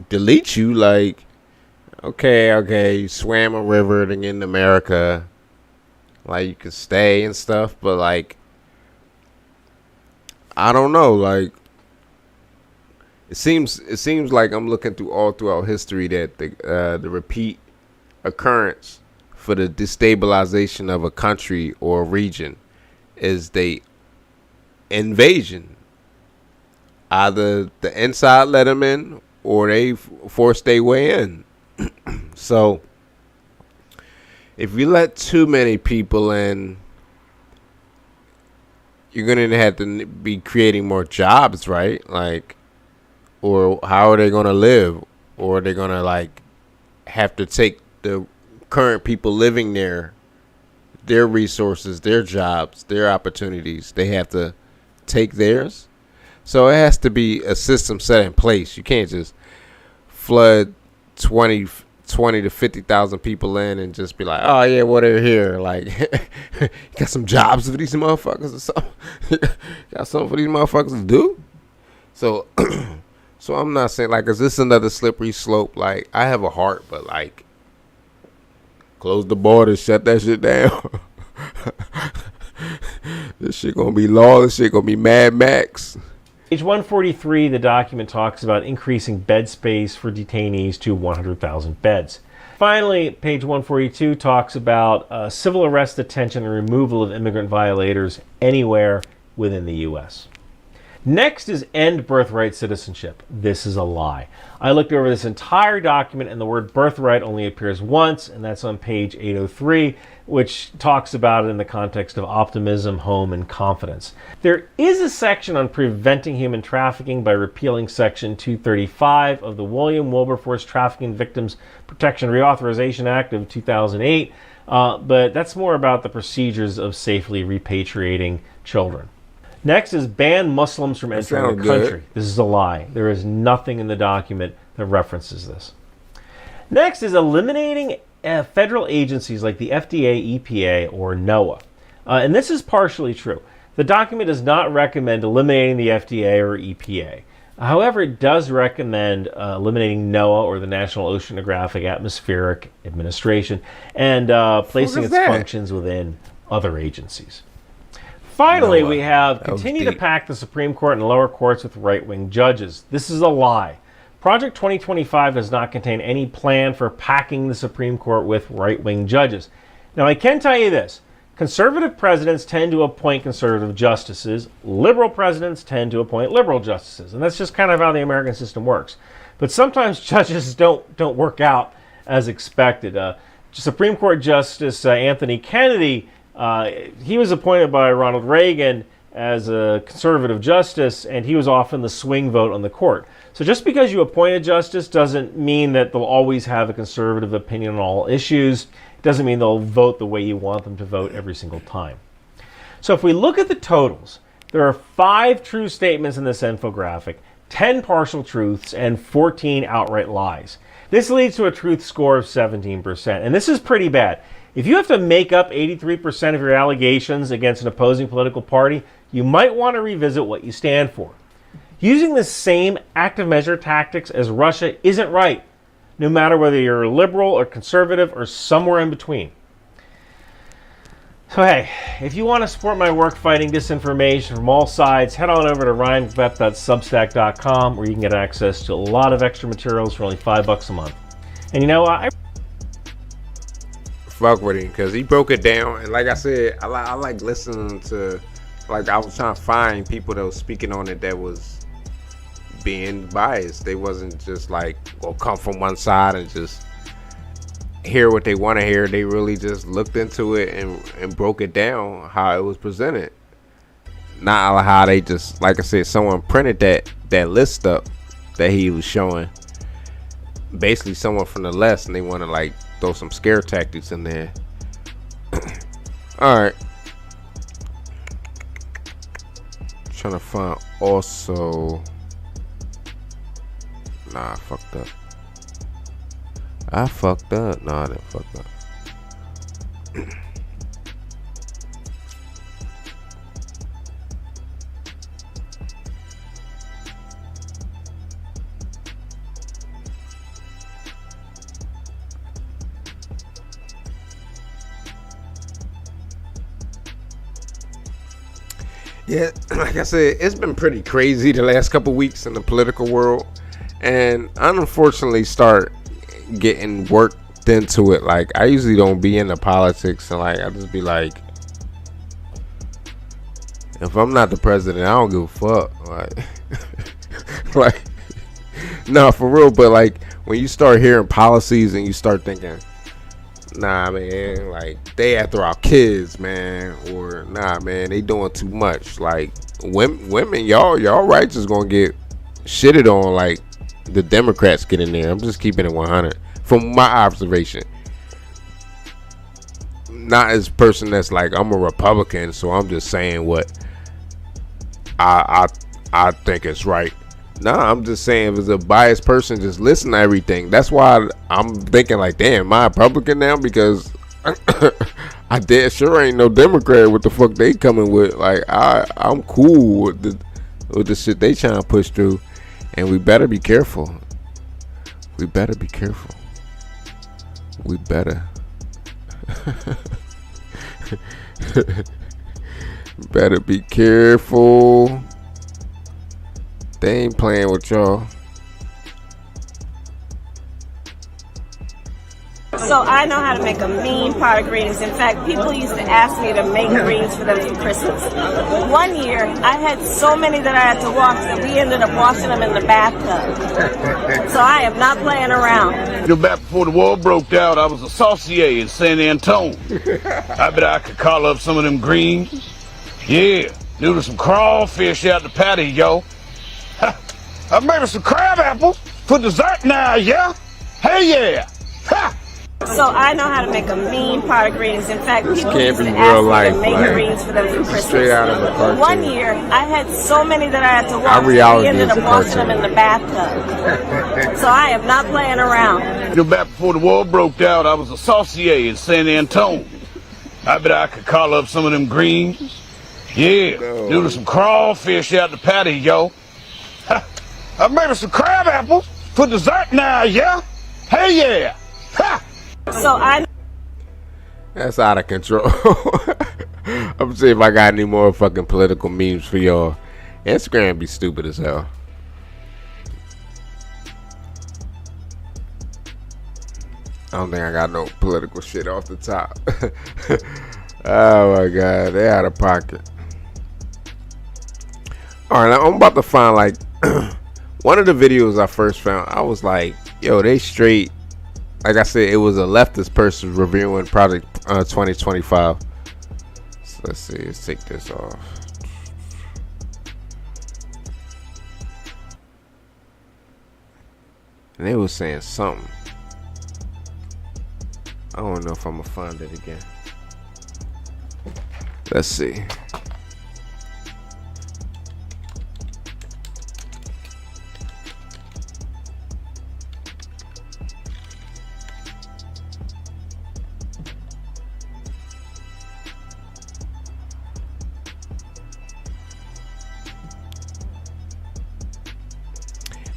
delete you. Like, okay, you swam a river to get in America. Like, you could stay and stuff, but like, I don't know. Like, it seems like I'm looking throughout history that the repeat occurrence for the destabilization of a country or a region is the invasion. Either the inside let them in, or they force their way in. So, if you let too many people in, you're going to have to be creating more jobs, right? Like, or how are they going to live? Or are they going to, like, have to take the current people living there, their resources, their jobs, their opportunities? They have to take theirs. So it has to be a system set in place. You can't just flood 20 to 50,000 people in and just be like, oh yeah, well, they're here. Like, you got some jobs for these motherfuckers or something? Got something for these motherfuckers to do? So, so I'm not saying, like, is this another slippery slope? Like, I have a heart, but like, close the borders, shut that shit down. This shit gonna be lawless. Shit gonna be Mad Max. Page 143, the document talks about increasing bed space for detainees to 100,000 beds. Finally, page 142 talks about civil arrest, detention, and removal of immigrant violators anywhere within the U.S. Next is end birthright citizenship. This is a lie. I looked over this entire document and the word birthright only appears once, and that's on page 803, which talks about it in the context of optimism, home, and confidence. There is a section on preventing human trafficking by repealing section 235 of the William Wilberforce Trafficking Victims Protection Reauthorization Act of 2008, but that's more about the procedures of safely repatriating children. Next is ban Muslims from entering the country. This is a lie. There is nothing in the document that references this. Next is eliminating federal agencies like the FDA, EPA, or NOAA. And this is partially true. The document does not recommend eliminating the FDA or EPA. However, it does recommend eliminating NOAA, or the National Oceanographic Atmospheric Administration, and placing its functions within other agencies. Finally, we have continue to pack the Supreme Court and lower courts with right-wing judges. This is a lie. Project 2025 does not contain any plan for packing the Supreme Court with right-wing judges. Now, I can tell you this. Conservative presidents tend to appoint conservative justices. Liberal presidents tend to appoint liberal justices. And that's just kind of how the American system works. But sometimes judges don't work out as expected. Supreme Court Justice Anthony Kennedy, he was appointed by Ronald Reagan as a conservative justice, and he was often the swing vote on the court. So just because you appoint a justice doesn't mean that they'll always have a conservative opinion on all issues. It doesn't mean they'll vote the way you want them to vote every single time. So if we look at the totals, there are 5 true statements in this infographic, 10 partial truths, and 14 outright lies. This leads to a truth score of 17%, and this is pretty bad. If you have to make up 83% of your allegations against an opposing political party, you might want to revisit what you stand for. Using the same active measure tactics as Russia isn't right, no matter whether you're liberal or conservative or somewhere in between. So hey, if you want to support my work fighting disinformation from all sides, head on over to ryanmcbeth.substack.com, where you can get access to a lot of extra materials for only $5 a month. And you know, I fuck with him because he broke it down, and like I said, I like listening to, like, I was trying to find people that was speaking on it that was being biased. They wasn't just like, well, come from one side and just hear what they want to hear. They really just looked into it and broke it down how it was presented, not how they just, like I said, someone printed that list up that he was showing, basically someone from the left, and they want to like throw some scare tactics in there. All right, trying to find also. Nah, I fucked up. No, I didn't fuck up. Yeah, like I said, it's been pretty crazy the last couple weeks in the political world. And I unfortunately start getting worked into it. Like, I usually don't be into politics, and like I just be like, if I'm not the president, I don't give a fuck. Like, no, for real. But like, when you start hearing policies and you start thinking, nah, man, like they after our kids, man, or nah, man, they doing too much. Like, women, y'all rights is gonna get shitted on. Like, the Democrats get in there. I'm just keeping it 100 from my observation. Not as a person that's like, I'm a Republican, so I'm just saying what I think is right. Nah, I'm just saying, if it's a biased person, just listen to everything. That's why I'm thinking like, damn, am I a Republican now? Because I dead sure ain't no Democrat. What the fuck they coming with? Like, I'm cool with the shit they trying to push through. And we better be careful. We better be careful. We better. Better be careful. They ain't playing with y'all. So I know how to make a mean pot of greens. In fact, people used to ask me to make greens for them for Christmas. One year, I had so many that I had to wash that we ended up washing them in the bathtub. So I am not playing around. You know, back before the war broke out, I was a saucier in San Antone. I bet I could call up some of them greens. Yeah, noodle some crawfish out the patty, yo. I made some crab apples for dessert now, yeah? Hey, yeah! Ha! So I know how to make a mean pot of greens. In fact, this people can't used be to real ask me life, to make like, greens for them for Christmas. Straight out of a cartoon. One year, I had so many that I had to wash. reality We ended is up a washing them cartoon. in the bathtub. So I am not playing around. You know, back before the war broke out, I was a saucier in San Antone. I bet I could call up some of them greens. Yeah, noodle some crawfish out the patty, yo. I made some crab apples for dessert now, yeah? Hey, yeah! Ha! So I... That's out of control. I'm gonna see if I got any more fucking political memes for y'all. Instagram be stupid as hell. I don't think I got no political shit off the top. Oh my god, they out of pocket. All right, I'm about to find like one of the videos I first found. I was like, yo, they straight. Like I said, it was a leftist person reviewing Project 2025. So let's see, let's take this off. And they was saying something. I don't know if I'm gonna find it again. Let's see.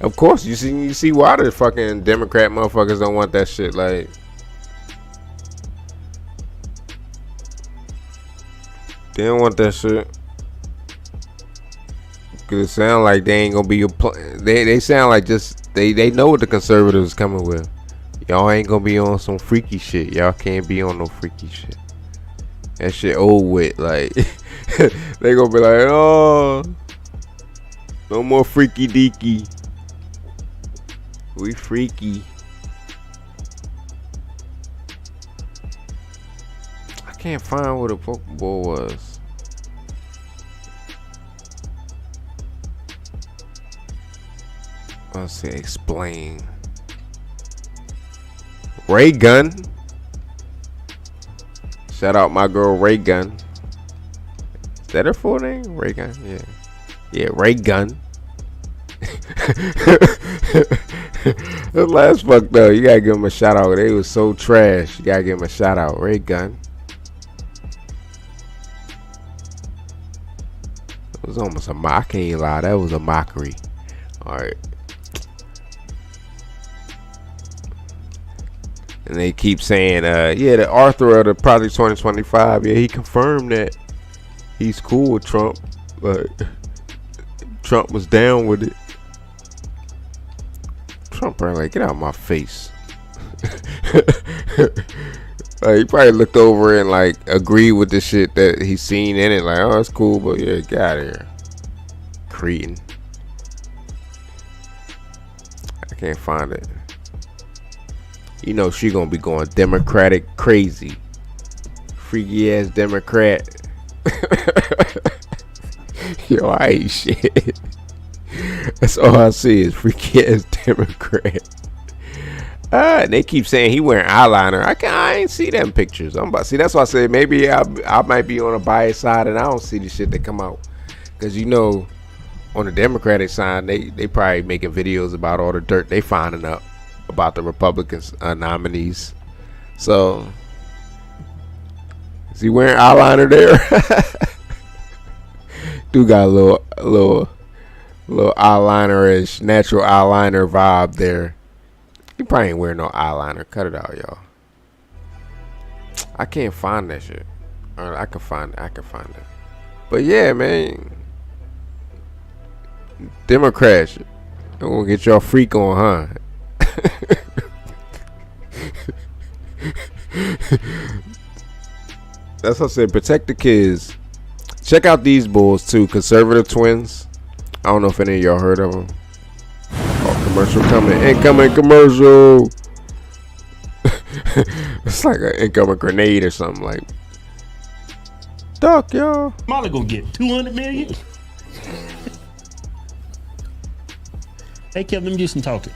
Of course, you see why the fucking Democrat motherfuckers don't want that shit. Like, they don't want that shit. Cause it sound like they ain't gonna be your they sound like just they know what the conservatives coming with. Y'all ain't gonna be on some freaky shit. Y'all can't be on no freaky shit. That shit old with. Like they gonna be like, oh, no more freaky deaky. We freaky. I can't find what a Pokeball was. Let's see, explain. Ray Gun. Shout out my girl Ray Gun. Is that her full name? Ray Gun? Yeah. Yeah, Ray Gun. That last fuck though, you gotta give him a shout out. They was so trash. You gotta give him a shout out. Ray Gun. It was almost a mock. I can't lie, that was a mockery. Alright. And they keep saying, yeah, the author of the Project 2025, yeah, he confirmed that he's cool with Trump, but Trump was down with it. Trump probably like, get out of my face. He probably looked over and like agreed with the shit that he's seen in it. Like, oh, it's cool, but yeah, get out of here. Cretin. I can't find it. You know she gonna be going Democratic crazy. Freaky ass Democrat. Yo, I ain't shit. That's all I see is freaky ass Democrat. They keep saying he wearing eyeliner. I ain't see them pictures. I'm about to see. That's why I said maybe I might be on a biased side and I don't see the shit that come out. Cause you know, on the Democratic side, they probably making videos about all the dirt they finding up about the Republicans nominees. So is he wearing eyeliner there? Dude got a little eyeliner-ish, natural eyeliner vibe there. He probably ain't wearing no eyeliner. Cut it out, y'all. I can't find that shit. Or I can find it. But yeah, man. Democrats, I'm gonna get y'all freak on, huh? That's what I said. Protect the kids. Check out these bulls too. Conservative twins. I don't know if any of y'all heard of them. Oh, commercial coming. Incoming commercial. It's like an incoming grenade or something. Like, duck, y'all. Kamala gonna get 200 million. Hey, Kevin, let me do some talking.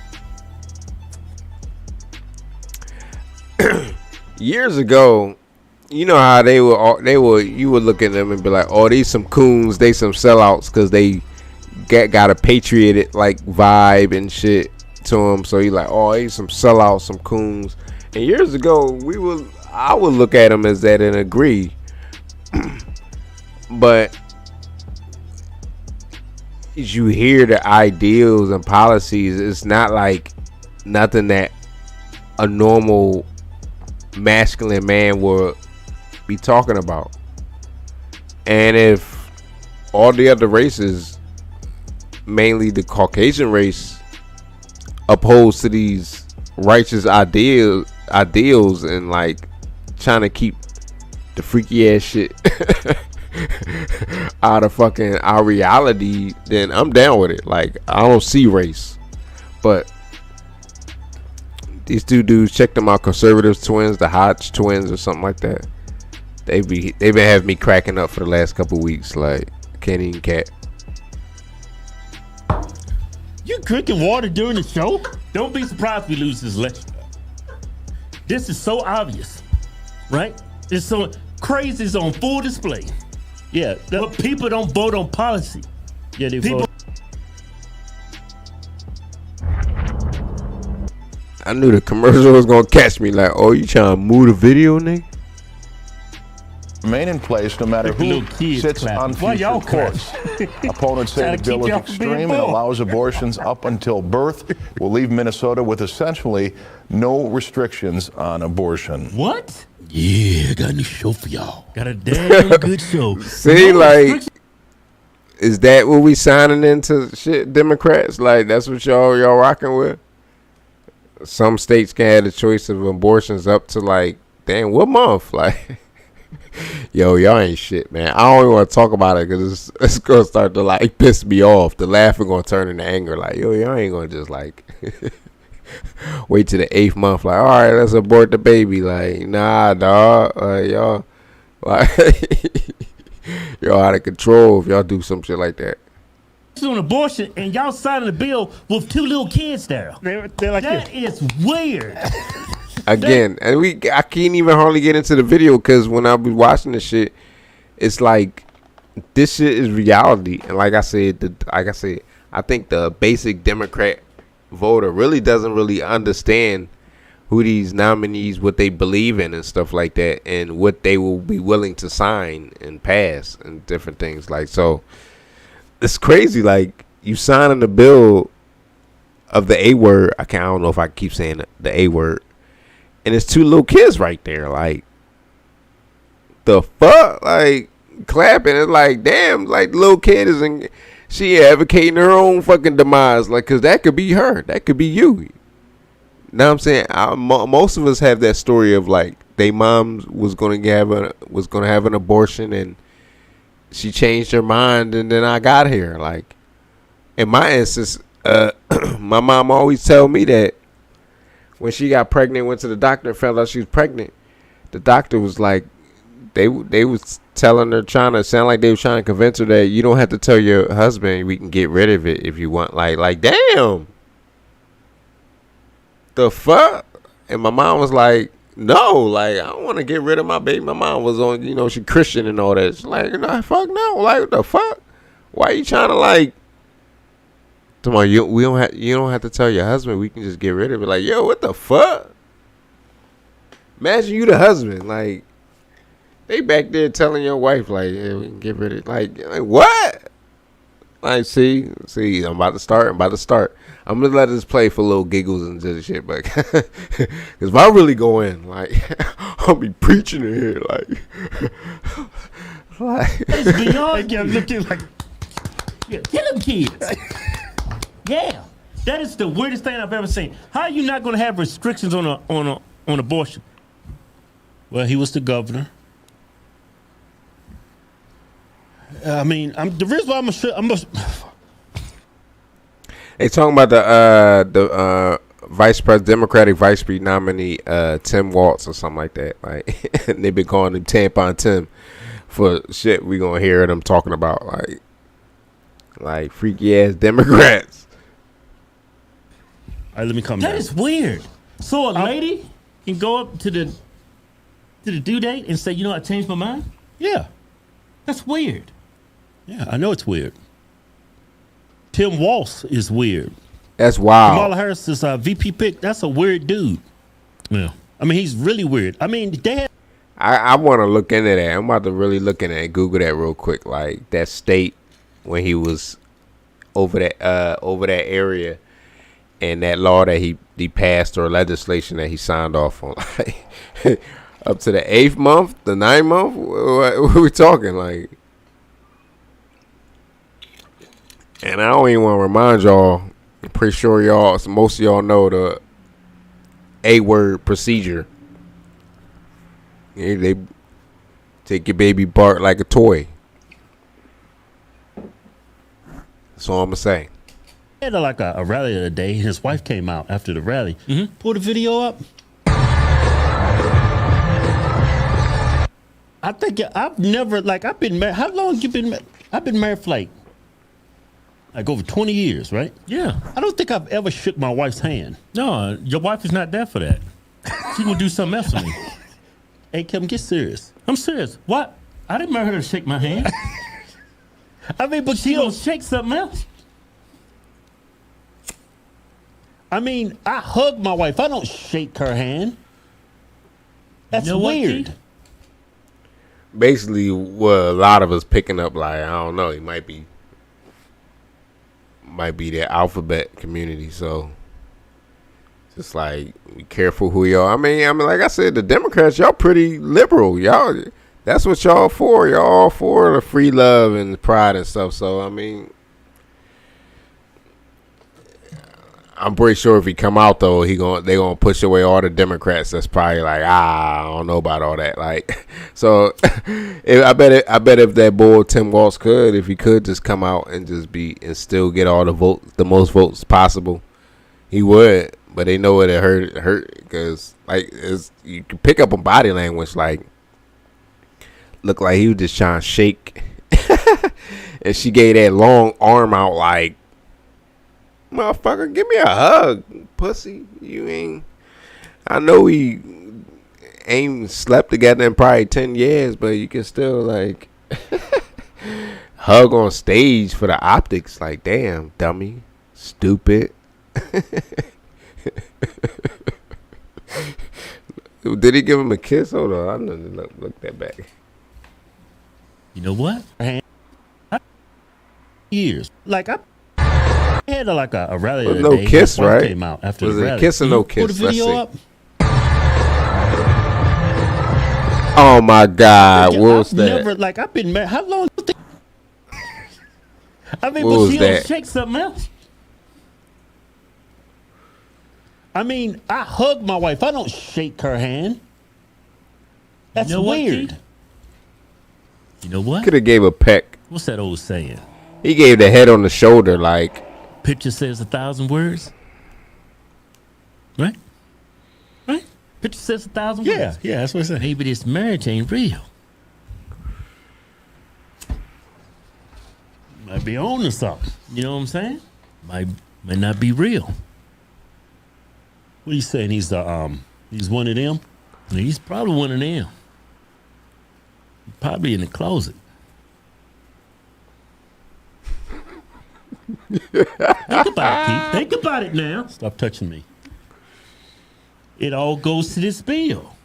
Years ago, you know how you would look at them and be like, oh, these some coons, they some sellouts because they got a patriot like vibe and shit to them. So you like, oh, these some sellouts, some coons. And years ago, I would look at them as that and agree. But as you hear the ideals and policies, it's not like nothing that a normal masculine man would be talking about. And if all the other races, mainly the Caucasian race, opposed to these righteous ideals ideals and like trying to keep the freaky ass shit out of fucking our reality, then I'm down with it. Like, I don't see race. But these two dudes, check them out, Conservative Twins, the Hodge Twins or something like that. They've been having me cracking up for the last couple weeks. Like, can't even cat. You drinking water during the show? Don't be surprised if we lose this election. This is so obvious, right? It's so crazy. It's on full display. Yeah, but people don't vote on policy. Yeah, they vote. I knew the commercial was gonna catch me. Like, oh, you trying to move the video, nigga? Remain in place no matter who sits on future courts. Opponents say the bill is extreme and allows abortions up until birth. Will leave Minnesota with essentially no restrictions on abortion. What? Yeah, I got a new show for y'all. Got a damn good show. See, like, is that what we signing into shit, Democrats? Like, that's what y'all rocking with? Some states can have the choice of abortions up to, like, damn, what month? Like, yo, y'all ain't shit, man. I don't even want to talk about it because it's going to start to, like, piss me off. The laughing going to turn into anger. Like, yo, y'all ain't going to just, like, wait till the 8th month. Like, all right, let's abort the baby. Like, nah, dog. Y'all, like, y'all out of control if y'all do some shit like that. On abortion, and y'all signing a bill with 2 little kids there. They're like, that is weird. Again, and I can't even hardly get into the video because when I be watching this shit, it's like this shit is reality. And like I said, I think the basic Democrat voter really doesn't really understand who these nominees, what they believe in and stuff like that, and what they will be willing to sign and pass and different things. Like, so it's crazy. Like, you signing the bill of the A word. I don't know if I keep saying the A word. And it's 2 little kids right there. Like, the fuck? Like, clapping. It's like, damn, like, the little kid is she advocating her own fucking demise. Like, because that could be her. That could be you. Know what I'm saying? Most of us have that story of, like, they mom was going to have an abortion and she changed her mind and then I got here. Like, in my instance, my mom always tell me that when she got pregnant, went to the doctor and found out she was pregnant, the doctor was like, they was telling her, trying to sound like they was trying to convince her that you don't have to tell your husband, we can get rid of it if you want. Like damn, the fuck. And my mom was like, no, like, I don't want to get rid of my baby. My mom was on, she Christian and all that. She's like, no, fuck no. Like, what the fuck? Why are you trying to, like, you don't have to tell your husband. We can just get rid of it. Like, yo, what the fuck? Imagine you the husband. Like, they back there telling your wife, like, yeah, we can get rid of it. Like what? Like, see, I'm about to start. I'm going to let this play for little giggles and just shit. But, because if I really go in, like, I'll be preaching in here, like. It's beyond looking like, yeah, kill them kids. Yeah, that is the weirdest thing I've ever seen. How are you not going to have restrictions on abortion? Well, he was the governor. I mean, the reason why I'm they talking about the vice president, Democratic vice president nominee, Tim Walz or something like that. Like, and they've been calling him Tampon Tim for shit we gonna hear them talking about, like freaky ass Democrats. All right, let me come down. That is weird. So a lady can go up to the due date and say, I changed my mind? Yeah. That's weird. Yeah, I know it's weird. Tim Walz is weird. That's wild. Kamala Harris is a VP pick. That's a weird dude. Yeah. I mean, he's really weird. I mean, I want to look into that. I'm about to really look into it. Google that real quick. Like, that state when he was over that area and that law that he passed or legislation that he signed off on. Like, up to the 8th month, the 9th month? What are we talking? Like, and I don't even want to remind y'all, I'm pretty sure most of y'all know A-word procedure. Yeah, they take your baby Bart like a toy. That's all I'm gonna say. He had like a rally the other day. His wife came out after the rally. Pulled the video up. I think I've never I've been married. How long you been married? I've been married for like over 20 years, right? Yeah. I don't think I've ever shook my wife's hand. No, your wife is not there for that. She gonna do something else to me. Hey, Kevin, get serious. I'm serious. What? I didn't marry her to shake my hand. I mean, but she don't shake something else. I mean, I hug my wife. I don't shake her hand. That's weird. Basically, what a lot of us picking up, like, I don't know, he might be the alphabet community, so just like be careful who y'all. I mean, like I said, the Democrats, y'all pretty liberal. Y'all, that's what y'all for. Y'all all for the free love and pride and stuff. So I mean, I'm pretty sure if he come out though, they gonna push away all the Democrats. That's probably like, I don't know about all that. Like, so I bet if that boy Tim Walz could, if he could just come out and just and still get all the most votes possible, he would. But they know it hurt because like you can pick up on body language. Like, look like he was just trying to shake, and she gave that long arm out like, motherfucker, give me a hug, pussy. You ain't. I know we ain't slept together in probably 10 years, but you can still like hug on stage for the optics. Like, damn, dummy, stupid. Did he give him a kiss? Hold on, I'm gonna look that back. You know what? Years like I had a rally. There was no kiss, right? Came out after was the it rally. A kiss or no kiss? Put the video up. Oh my God! What was that? Never I've been married. How long? I mean, what but was she that? don't shake something else. I mean, I hug my wife. I don't shake her hand. That's weird. You know what? Could have gave a peck. What's that old saying? He gave the head on the shoulder, like. Picture says 1,000 words. Right? Right? Picture says 1,000 words. Yeah, that's what I said. Maybe this marriage ain't real. Might be on to something. You know what I'm saying? Might not be real. What are you saying? He's one of them? He's probably one of them. Probably in the closet. Think about it, Pete. Think about it now. Stop touching me. It all goes to this bill.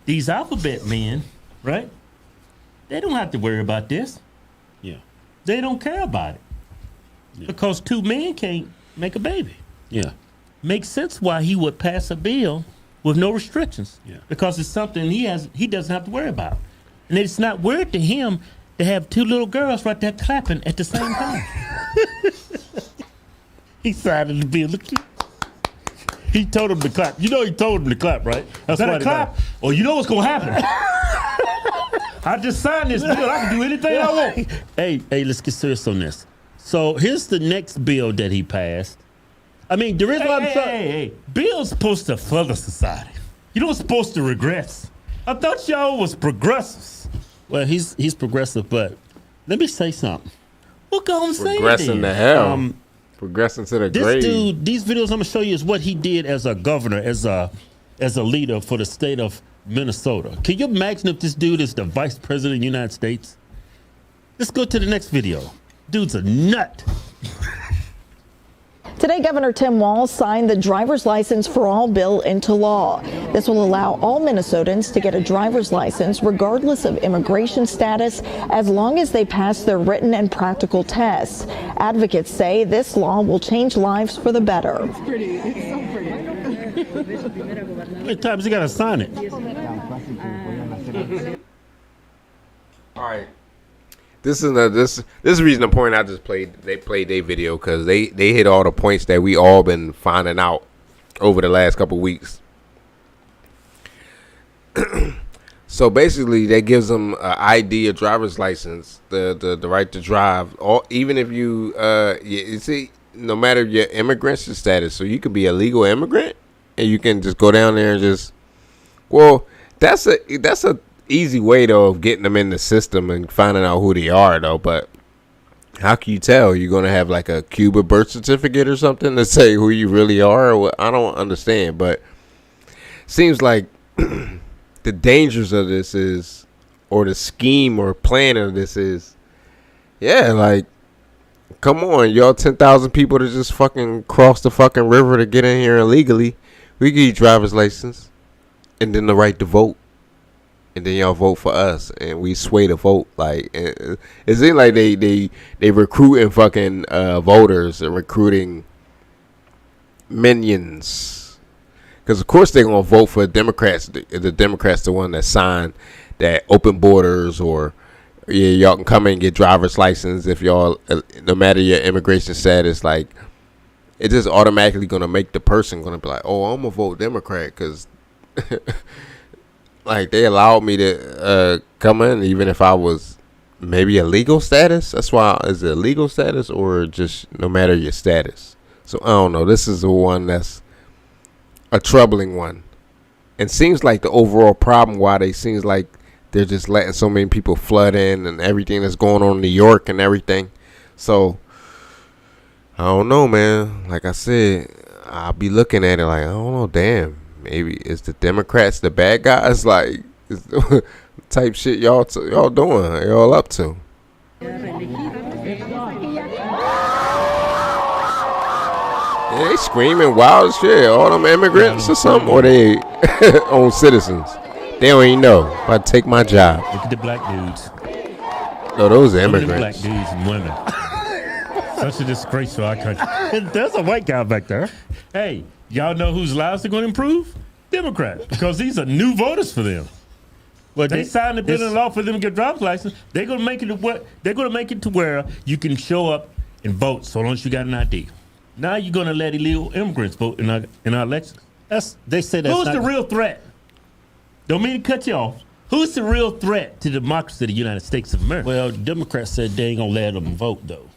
These alphabet men, right? They don't have to worry about this. Yeah. They don't care about it. Yeah. Because two men can't make a baby. Yeah. Makes sense why he would pass a bill with no restrictions. Yeah. Because it's something he doesn't have to worry about. And it's not weird to him to have two little girls right there clapping at the same time. He signed the bill. He told him to clap. You know he told him to clap, right? That's why clap. Oh, you know what's gonna happen. I just signed this bill. I can do anything I want. Hey, let's get serious on this. So here's the next bill that he passed. I mean, there is Hey, bill's supposed to further society. You know what's supposed to regress. I thought y'all was progressives. Well, he's progressive, but let me say something. What gonna say it Progressing to hell. Progressing to the grave. This dude, these videos I'm gonna show you is what he did as a governor, as a leader for the state of Minnesota. Can you imagine if this dude is the vice president of the United States? Let's go to the next video. Dude's a nut. Today, Governor Tim Walz signed the Driver's License for All bill into law. This will allow all Minnesotans to get a driver's license regardless of immigration status, as long as they pass their written and practical tests. Advocates say this law will change lives for the better. It's pretty. It's so pretty. How many times you gotta sign it? All right. This is the reason the point they played their video, because they hit all the points that we all been finding out over the last couple weeks. So basically, that gives them an ID, a driver's license, the right to drive. Even if you see, no matter your immigrant status, so you could be a legal immigrant and you can just go down there and just. Well, that's a easy way though of getting them in the system and finding out who they are though. But how can you tell? You're gonna have like a Cuba birth certificate or something to say who you really are? Or I don't understand, but seems like. The dangers of this is, or the scheme or plan of this is, yeah, like, come on, y'all 10,000 people to just fucking cross the fucking river to get in here illegally. We give you driver's license and then the right to vote. And then y'all vote for us and we sway the vote. Like, it seems like they recruiting fucking voters and recruiting minions. Because, of course, they're going to vote for Democrats. The Democrats the one that signed that open borders or, yeah, y'all can come in and get driver's license if y'all, no matter your immigration status, like, it's just automatically going to make the person going to be like, oh, I'm going to vote Democrat because, like, they allowed me to come in even if I was maybe a legal status. That's why, is it a legal status or just no matter your status? So, I don't know. This is the one that's a troubling one, and seems like the overall problem why they seems like they're just letting so many people flood in and everything that's going on in New York and everything. So I don't know, man. Like I said, I'll be looking at it like, I don't know, damn, maybe is the Democrats the bad guys? Like, is the type shit y'all doing, y'all up to? Yeah, they screaming wild shit. All them immigrants or something, or they own citizens. They don't even know. If I take my job. Look at the black dudes. No, those are immigrants. Black dudes and women. Such a disgrace to our country. And there's a white guy back there. Hey, y'all know whose lives are going to improve? Democrats, because these are new voters for them. Well, they signed the bill in law for them to get driver's license. They're going to make it to where you can show up and vote so long as you got an ID. Now you're going to let illegal immigrants vote in our elections. They say that's Who's the real threat? Don't mean to cut you off. Who's the real threat to the democracy of the United States of America? Well, Democrats said they ain't going to let them vote, though.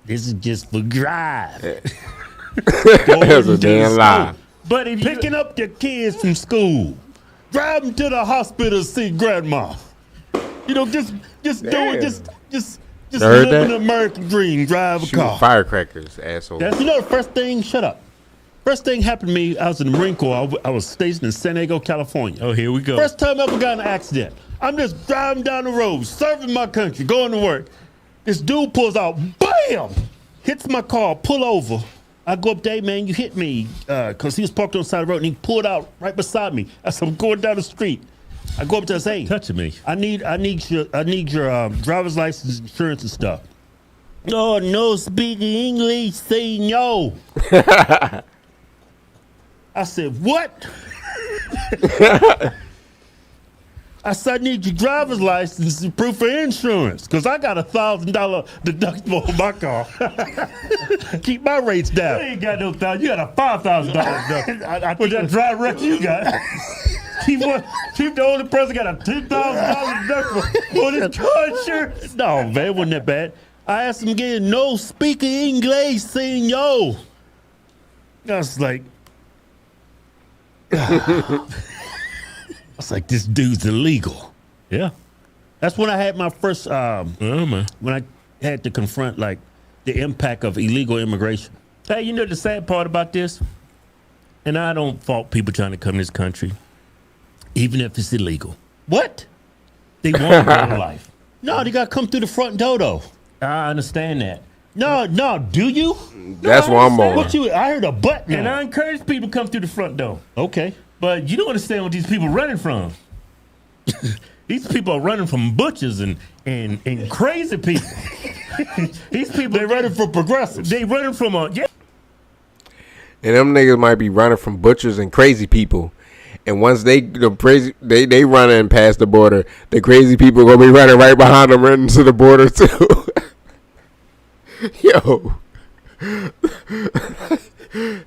This is just for drive. That's a damn lie. But if picking up your kids from school, drive them to the hospital to see grandma. You know, just live an American dream, drive a car. Firecrackers, asshole. The first thing, shut up. First thing happened to me, I was in the Marine Corps. I was stationed in San Diego, California. Oh, here we go. First time I ever got in an accident. I'm just driving down the road, serving my country, going to work. This dude pulls out, bam! Hits my car, pull over. I go up there, hey, man, you hit me. Because he was parked on the side of the road, and he pulled out right beside me as I'm going down the street. I go up to him and say, hey, touching me. I need your driver's license, insurance, and stuff. Oh, no speaking English, say no. I said, what? I said, I need your driver's license and proof of insurance because I got $1,000 deductible on my car. Keep my rates down. You ain't got no $1,000. You got a $5,000 deductible. With that dry record you got. Keep the only person got a $10,000 deductible on his car insurance. No, man, it wasn't that bad. I asked him again, no speaking English, senor. I was like, this dude's illegal. Yeah. That's when I had my first, when I had to confront, like, the impact of illegal immigration. Hey, you know the sad part about this? And I don't fault people trying to come to this country, even if it's illegal. What? They want a better life. No, they got to come through the front door, though. I understand that. No, do you? That's where I'm on. I heard a button. And I encourage people to come through the front door. Okay. But you don't understand what these people are running from. These people are running from butchers and crazy people. These people, they're running from progressives. They running from yeah. And them niggas might be running from butchers and crazy people. And once they running past the border, the crazy people gonna be running right behind them, running to the border too. Yo,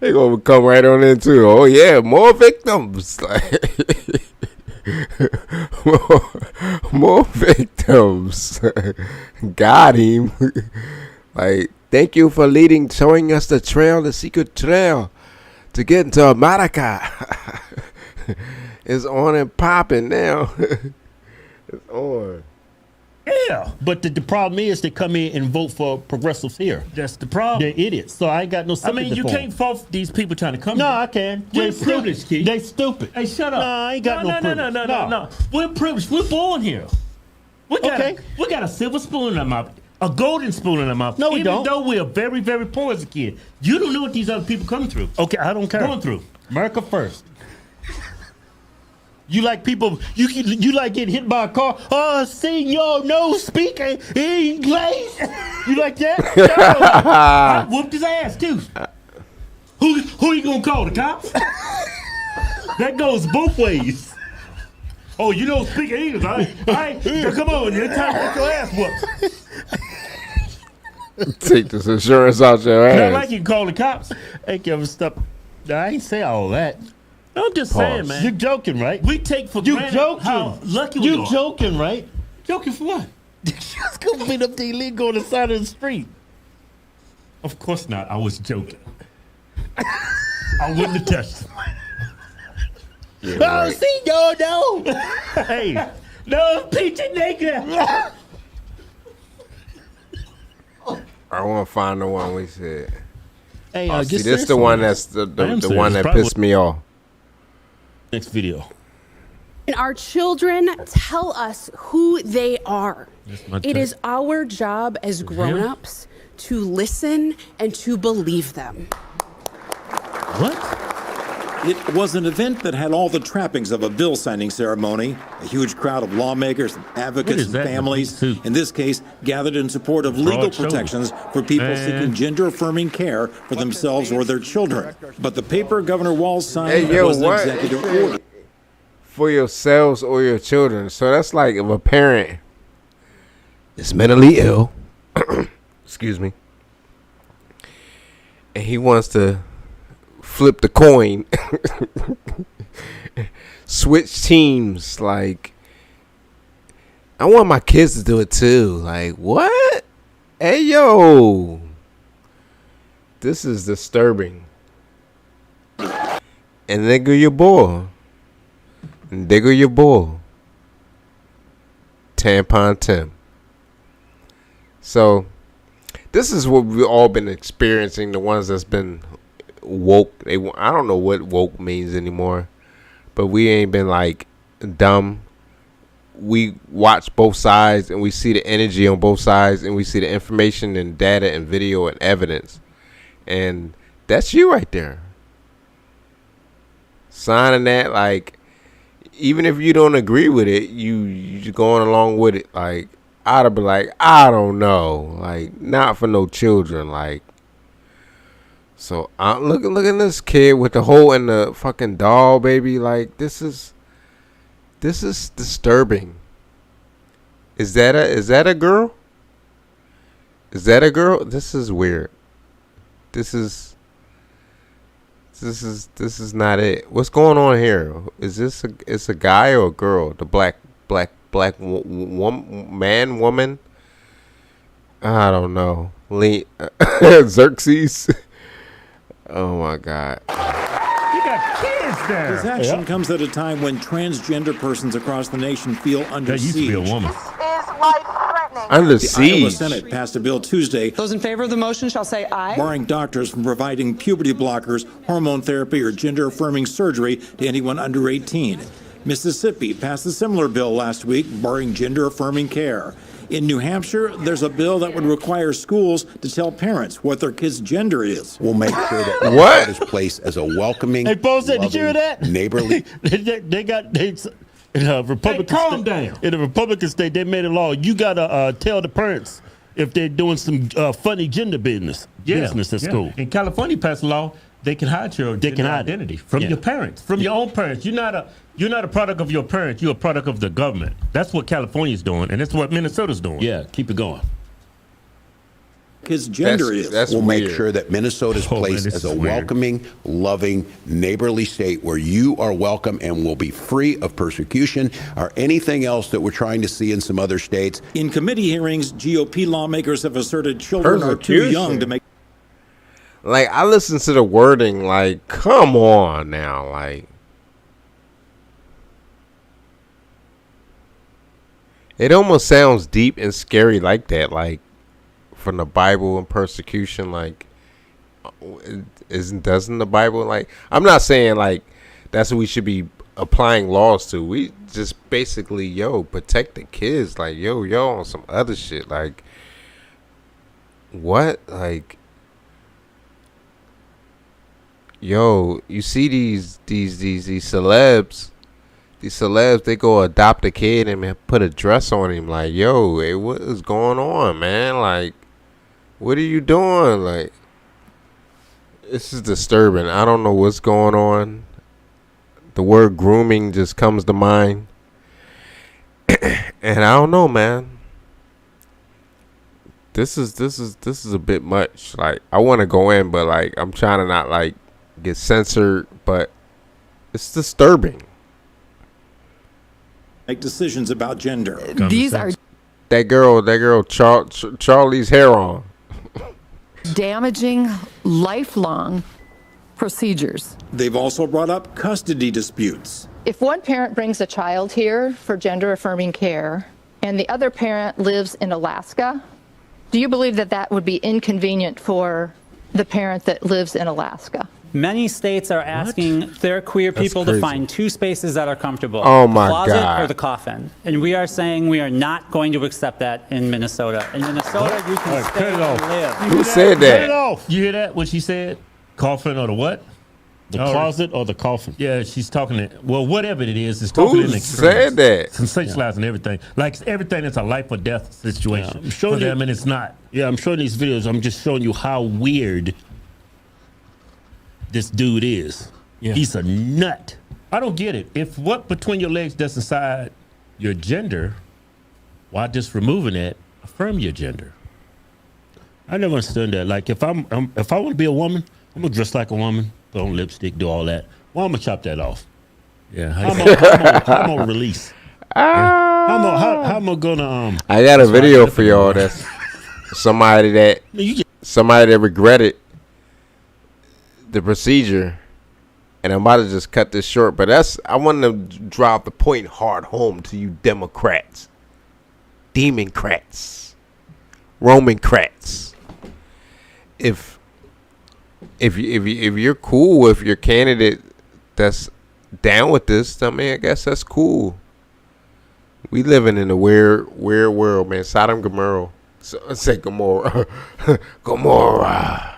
They gonna come right on into, oh yeah, more victims. Like, more victims. Got him. Like, thank you for showing us the trail, the secret trail to get into America. It's on and popping now. It's on. Yeah, but the problem is they come in and vote for progressives here. That's the problem. They're idiots. So I ain't got no sympathy. I mean, you can't fault these people trying to come here. No, I can. We're privileged, Keith. They stupid. Hey, shut up. No, I ain't got no privilege. No. We're privileged. We're born here. We got a silver spoon in our mouth. A golden spoon in our mouth. No, we don't. Even though we're very, very poor as a kid. You don't know what these other people come through. Okay, I don't care. Going through. America first. You like people, you like getting hit by a car. Oh, senor, no speaking English. You like that? No. I whooped his ass, too. Who you gonna call, the cops? That goes both ways. Oh, you don't speak English, right? Come on, it's time to get your ass whooped. Take this insurance out your ass. Not like you can call the cops. Ain't you ever stop. I ain't say all that. I'm just saying, man. You're joking, right? We take for granted how lucky we are. You joking, right? Joking for what? Just go beat up the illegal on the side of the street. Of course not. I was joking. I wouldn't have touched him. Yeah, see, no. Hey, no, peachy nigga. I want to find the one we said. Hey, see, this is the one that's the one that pissed me off. Next video. And our children tell us who they are. It is our job as grown-ups to listen and to believe them. What? It was an event that had all the trappings of a bill signing ceremony. A huge crowd of lawmakers, advocates, and families, in this case, gathered in support of legal protections for people seeking gender-affirming care for themselves or their children. But the paper Governor Walz signed was an executive order. For yourselves or your children. So that's like if a parent is mentally ill, excuse me, and he wants to flip the coin, switch teams. Like, I want my kids to do it too. Like, what? Hey, yo, this is disturbing. And nigga your boy. And digger your boy. Tampon Tim. So, this is what we've all been experiencing. The ones that's been woke. I don't know what woke means anymore, but we ain't been like dumb. We watch both sides and we see the energy on both sides, and we see the information and data and video and evidence, and that's you right there signing that. Like, even if you don't agree with it, you just going along with it. Like, I'd be like, I don't know, like, not for no children. Like, so I'm look at this kid with the hole in the fucking doll, baby. Like, this is disturbing. Is that a girl? Is that a girl? This is weird. This is not it. What's going on here? Is this a guy or a girl? The black woman? I don't know. Xerxes. Oh my God. You got kids there. This action comes at a time when transgender persons across the nation feel under siege. That used to be a woman. Under siege. The Iowa Senate passed a bill Tuesday. Those in favor of the motion shall say aye. Barring doctors from providing puberty blockers, hormone therapy, or gender-affirming surgery to anyone under 18. Mississippi passed a similar bill last week, barring gender-affirming care. In New Hampshire, there's a bill that would require schools to tell parents what their kid's gender is. We'll make sure that what is placed as a welcoming, hey, Paul said, did you hear that? Neighborly. In a Republican in a Republican state, they made a law. You gotta tell the parents if they're doing some funny gender business at school. In California, passed a law. They can hide your identity from your parents, from your own parents. You're not a product of your parents. You're a product of the government. That's what California's doing, and that's what Minnesota's doing. Yeah, keep it going. his gender is. We'll make sure that Minnesota's placed as a welcoming, loving, neighborly state where you are welcome and will be free of persecution or anything else that we're trying to see in some other states. In committee hearings, GOP lawmakers have asserted children are too young to make. Like, I listen to the wording, like, come on now, like. It almost sounds deep and scary like that, like, from the Bible and persecution, like, doesn't the Bible, like, I'm not saying, like, that's what we should be applying laws to. We just basically, protect the kids, like, yo, on some other shit, like, what, like, yo, you see these celebs. These celebs, they go adopt a kid and put a dress on him. Like, yo, hey, what is going on, man? Like, what are you doing? Like, this is disturbing. I don't know what's going on. The word grooming just comes to mind. And I don't know, man. This is a bit much. Like, I want to go in, but like, I'm trying to not like get censored, but it's disturbing. Make decisions about gender. These are that girl Charlie's hair on. Damaging, lifelong procedures. They've also brought up custody disputes. If one parent brings a child here for gender-affirming care and the other parent lives in Alaska, do you believe that that would be inconvenient for the parent that lives in Alaska? Many states are asking their queer people to find two spaces that are comfortable. Oh my the closet God. or the coffin. And we are saying we are not going to accept that in Minnesota. In Minnesota, you can stay and live. Who said that? Cut it off. You hear that? What she said? Coffin or the what? The closet or the coffin? Yeah, she's talking to, well, whatever it is, it's talking in Who extremes. said that? Sensationalizing everything. Like everything is a life or death situation I'm showing for you, them, and it's not. Yeah, I'm showing these videos. I'm just showing you how weird this dude is. Yeah. He's a nut. I don't get it. If what between your legs doesn't decide your gender, why just removing it affirm your gender? I never understood that. Like, if I want to be a woman, I'm gonna dress like a woman, put on lipstick, do all that. Well, I'm gonna chop that off. Yeah, I'm gonna release. How am I gonna I got a video for y'all that's somebody that regretted the procedure, and I'm about to just cut this short, but I want to drop the point hard home to you Democrats, Democrats, Romancrats. If you're cool with your candidate that's down with this, I mean, I guess that's cool. We living in a weird world, man. Sodom Gomorrah. Say Gomorrah. Gomorrah.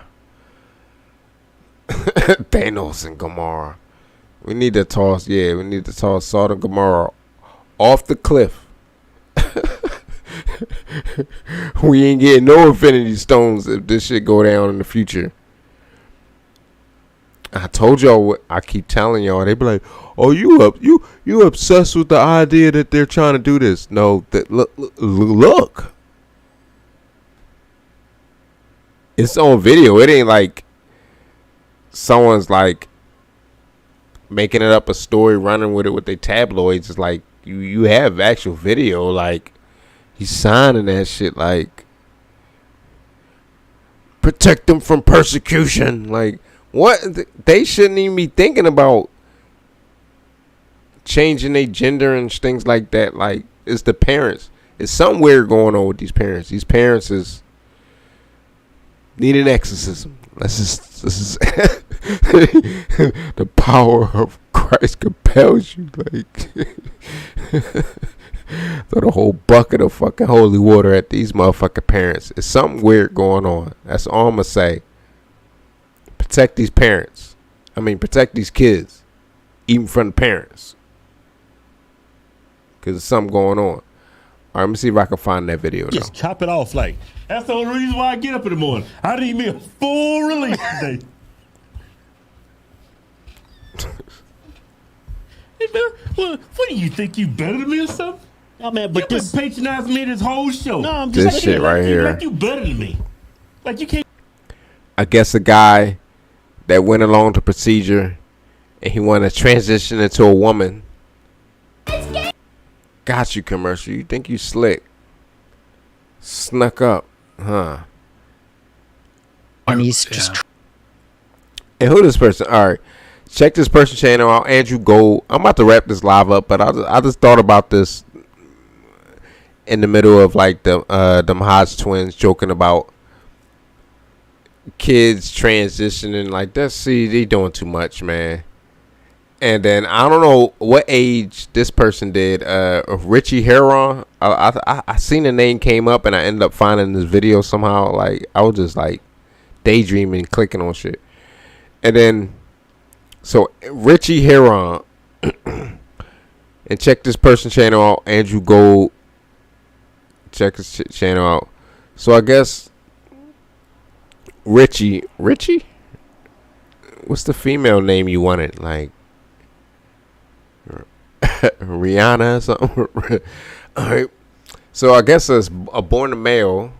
Thanos and Gomorrah. We need to toss Sodom and Gomorrah off the cliff. We ain't getting no Infinity Stones if this shit go down in the future. I told y'all, I keep telling y'all, they be like, "Oh, you obsessed with the idea that they're trying to do this." No, that look. It's on video. It ain't like someone's like making it up a story, running with it with their tabloids. It's like you have actual video, like he's signing that shit, like protect them from persecution. Like, what? They shouldn't even be thinking about changing their gender and things like that. Like, it's the parents. It's something weird going on with these parents. These parents need an exorcism. This is the power of Christ compels you. Like, throw the whole bucket of fucking holy water at these motherfucking parents. It's something weird going on. That's all I'm gonna say. Protect these parents. I mean, protect these kids, even from the parents, because there's something going on. All right, let me see if I can find that video. Just chop it off. Like, that's the only reason why I get up in the morning. I need me a full release today. Hey, man, what do you think? You better than me or something? No, man, but you've been patronizing me this whole show. No, I'm just this shit right here. Like you better than me. Like, you can't. I guess a guy that went along the procedure and he wanted to transition into a woman. Got you, commercial. You think you slick? Snuck up, huh? And he's just. And who this person? All right, check this person's channel out. Andrew Gold. I'm about to wrap this live up, but I just thought about this in the middle of like them Hodge twins joking about kids transitioning like that. See, they doing too much, man. And then I don't know what age this person did. Richie Heron. I seen the name came up and I ended up finding this video somehow. Like I was just like daydreaming, clicking on shit. And then so Richie Heron and check this person's channel out. Andrew Gold. Check his channel out. So I guess Richie. What's the female name you wanted? Like. Rihanna or something. All right. So I guess it's a born a male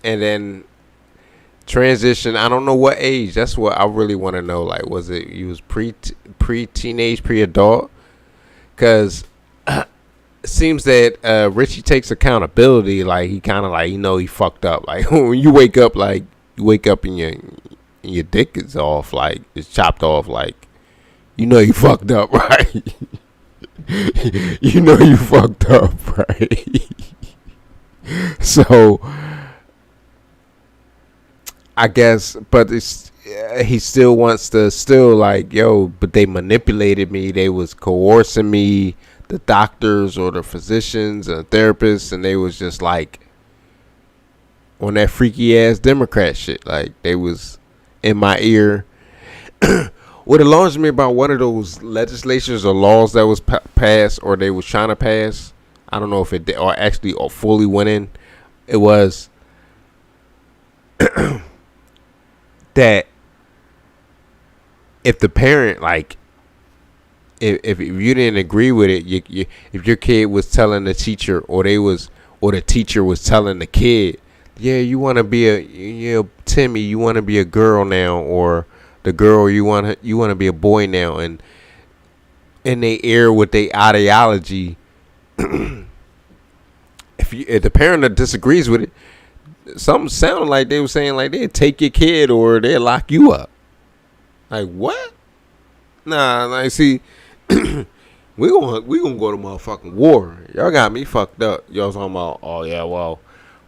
and then transition. I don't know what age. That's what I really want to know. Like, was it you was pre-teenage, pre-adult? Because it seems that Richie takes accountability. Like he kind of like he fucked up. Like when you wake up, like you wake up and your dick is off, like it's chopped off. Like you fucked up, right? You fucked up, right? So I guess, but he still wants to like, but they manipulated me. They was coercing me, the doctors or the physicians and therapists, and they was just like on that freaky ass Democrat shit. Like they was in my ear. What alarms me about one of those legislations or laws that was passed or they was trying to pass, I don't know if it did or actually fully went in, it was that if the parent, like, if you didn't agree with it, if your kid was telling the teacher or the teacher was telling the kid, yeah, you want to be Timmy, you want to be a girl now, or the girl you want to be a boy now, and they air with their ideology. if the parent that disagrees with it, something sounded like they were saying like they'd take your kid or they'd lock you up. Like what? Nah, like see, we gonna go to motherfucking war. Y'all got me fucked up. Y'all talking about, oh yeah, well,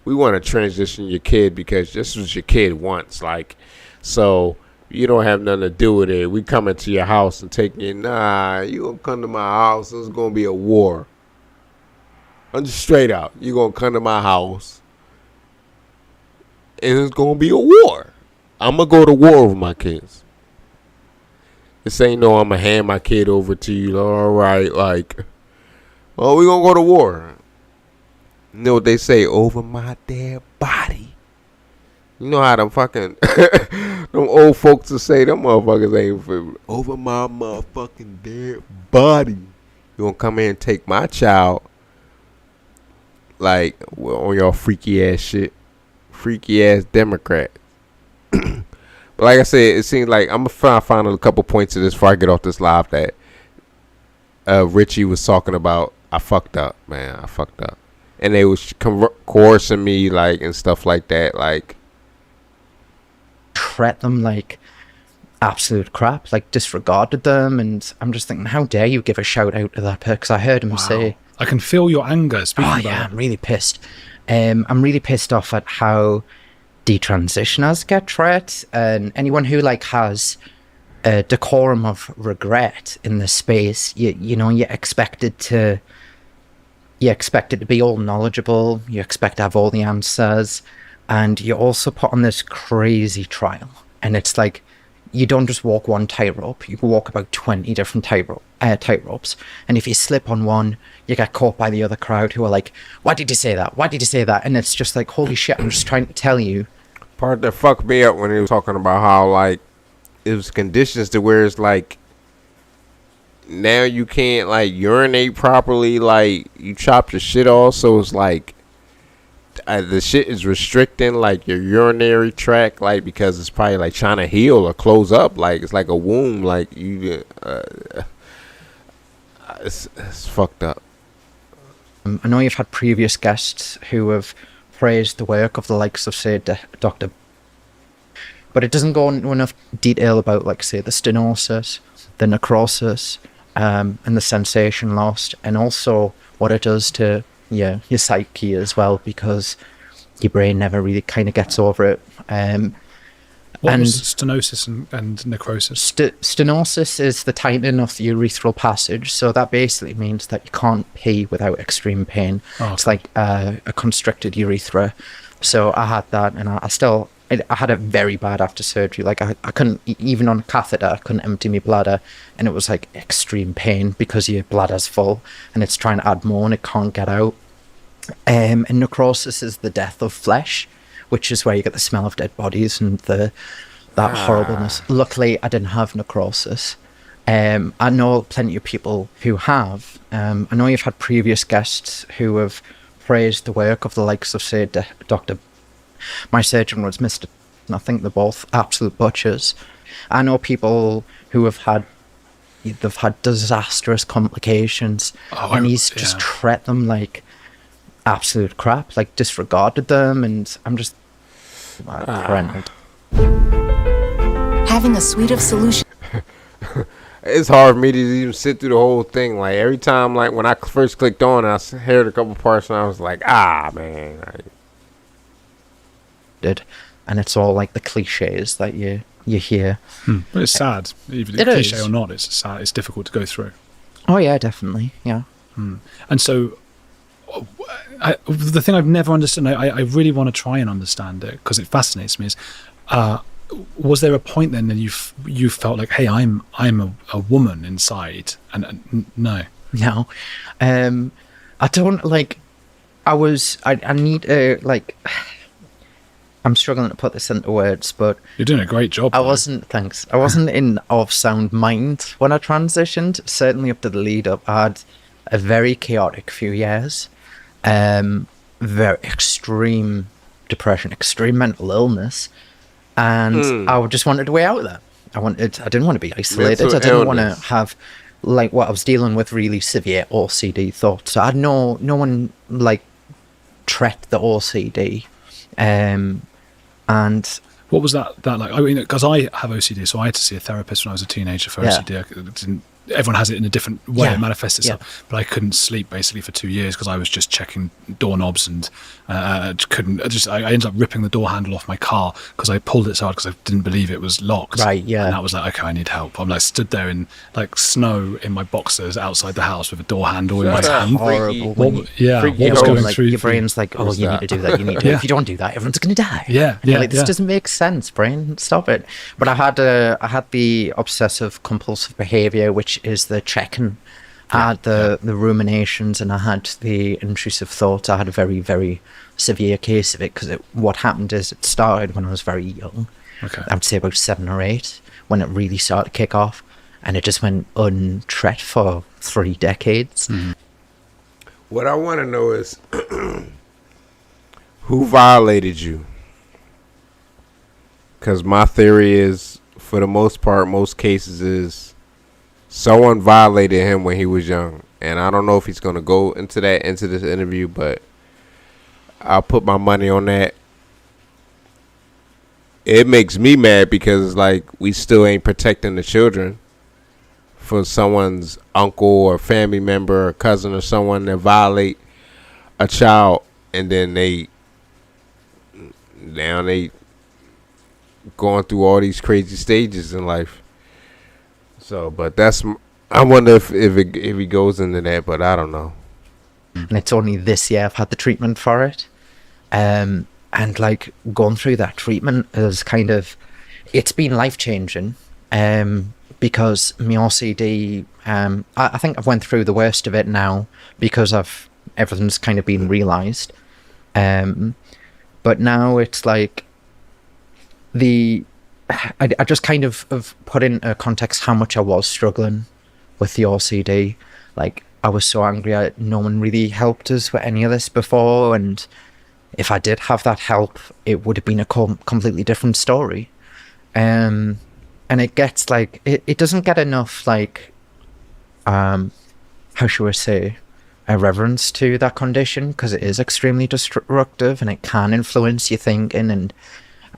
we want to transition your kid because this was your kid once, like, so. You don't have nothing to do with it. We coming to your house and take you. Nah, you gonna come to my house. It's gonna be a war. I'm just straight out. You gonna come to my house, and it's gonna be a war. I'm gonna go to war with my kids. This ain't no. I'm gonna hand my kid over to you. All right, like, well, we gonna go to war. You know what they say? Over my dead body. You know how them fucking them old folks will say them motherfuckers ain't over my motherfucking dead body. You gonna come here and take my child, like on your freaky ass shit, freaky ass Democrat. But like I said, it seems like I'm gonna find a couple points of this before I get off this live that Richie was talking about. I fucked up, man. I fucked up, and they was coercing me, like, and stuff like that, like. Treat them like absolute crap, like disregarded them, and I'm just thinking, how dare you give a shout out to that because I heard him say, I can feel your anger speaking about I'm really pissed. I'm really pissed off at how detransitioners get treated, and anyone who like has a decorum of regret in this space, you expect it to be all knowledgeable, you expect to have all the answers. And you're also put on this crazy trial. And it's like, you don't just walk one tightrope. You can walk about 20 different tightropes. And if you slip on one, you get caught by the other crowd who are like, why did you say that? Why did you say that? And it's just like, holy shit, I'm just trying to tell you. Part that fucked me up when he was talking about how, like, it was conditions to where it's like, now you can't, like, urinate properly. Like, you chop your shit off. So it's like, the shit is restricting like your urinary tract, like because it's probably like trying to heal or close up, like it's like a womb, like you. It's fucked up. I know you've had previous guests who have praised the work of the likes of, say, Dr. But it doesn't go into enough detail about, like, say, the stenosis, the necrosis, and the sensation lost, and also what it does to your psyche as well, because your brain never really kind of gets over it. What was stenosis and necrosis? Stenosis is the tightening of the urethral passage, so that basically means that you can't pee without extreme pain. Oh, it's like a constricted urethra. So I had that, and I had it very bad after surgery. Like I couldn't, even on a catheter, I couldn't empty my bladder, and it was like extreme pain because your bladder's full and it's trying to add more and it can't get out. And necrosis is the death of flesh, which is where you get the smell of dead bodies and that horribleness. Luckily, I didn't have necrosis. I know plenty of people who have. I know you've had previous guests who have praised the work of the likes of, say, Dr. My surgeon was Mr. I think they're both absolute butchers. I know people who have had disastrous complications, and he's just treated them like absolute crap, like disregarded them, and I'm just horrendous. Having a suite of solutions. It's hard for me to even sit through the whole thing. Like every time, like when I first clicked on, I heard a couple parts, and I was like, man. And it's all like the cliches that you hear. But it's sad, even It cliche is. or not. It's sad. It's difficult to go through. Oh yeah, definitely, yeah. And so, the thing I've never understood, I really want to try and understand it because it fascinates me. Is was there a point then that you felt like, hey, I'm a woman inside, and no, I don't like. I need to like. I'm struggling to put this into words, but you're doing a great job. I wasn't in of sound mind when I transitioned. Certainly up to the lead up, I had a very chaotic few years. Very extreme depression, extreme mental illness, and I just wanted a way out of that. I didn't want to be isolated. Mental I didn't want to illness. have like what I was dealing with, really severe OCD thoughts. So I had no one like treat the OCD. And what was that like? I mean, because I have OCD, so I had to see a therapist when I was a teenager for OCD. Everyone has it in a different way. It manifests itself. But I couldn't sleep basically for 2 years because I was just checking doorknobs and I ended up ripping the door handle off my car because I pulled it so hard because I didn't believe it was locked. Right, yeah. And that was like, okay, I need help. I'm like stood there in like snow in my boxers outside the house with a door handle in my hand. Horrible. What was going like, through your brain's like, oh, you need to do that. You need to. If you don't do that, everyone's going to die. Like, this doesn't make sense, brain. Stop it. But I had the obsessive compulsive behavior, which is the checking. I had the ruminations, and I had the intrusive thoughts. I had a very, very severe case of it because what happened is it started when I was very young. Okay. I would say about 7 or 8 when it really started to kick off, and it just went untreated for 3 decades. What I want to know is who violated you? Because my theory is, for the most part, most cases is someone violated him when he was young. And I don't know if he's going to go into this interview, but I'll put my money on that. It makes me mad because, like, we still ain't protecting the children for someone's uncle or family member or cousin or someone that violate a child, and then they going through all these crazy stages in life. So, but I wonder if he goes into that, but I don't know. And it's only this year I've had the treatment for it. And like going through that treatment is it's been life-changing. Because my OCD, I think I've went through the worst of it now because everything's kind of been realised. But now it's like I just kind of put into context how much I was struggling with the OCD. Like, I was so angry no one really helped us with any of this before, and if I did have that help, it would have been a completely different story. And it gets like, it doesn't get enough, like, how should I say, a reverence to that condition, because it is extremely destructive and it can influence your thinking. And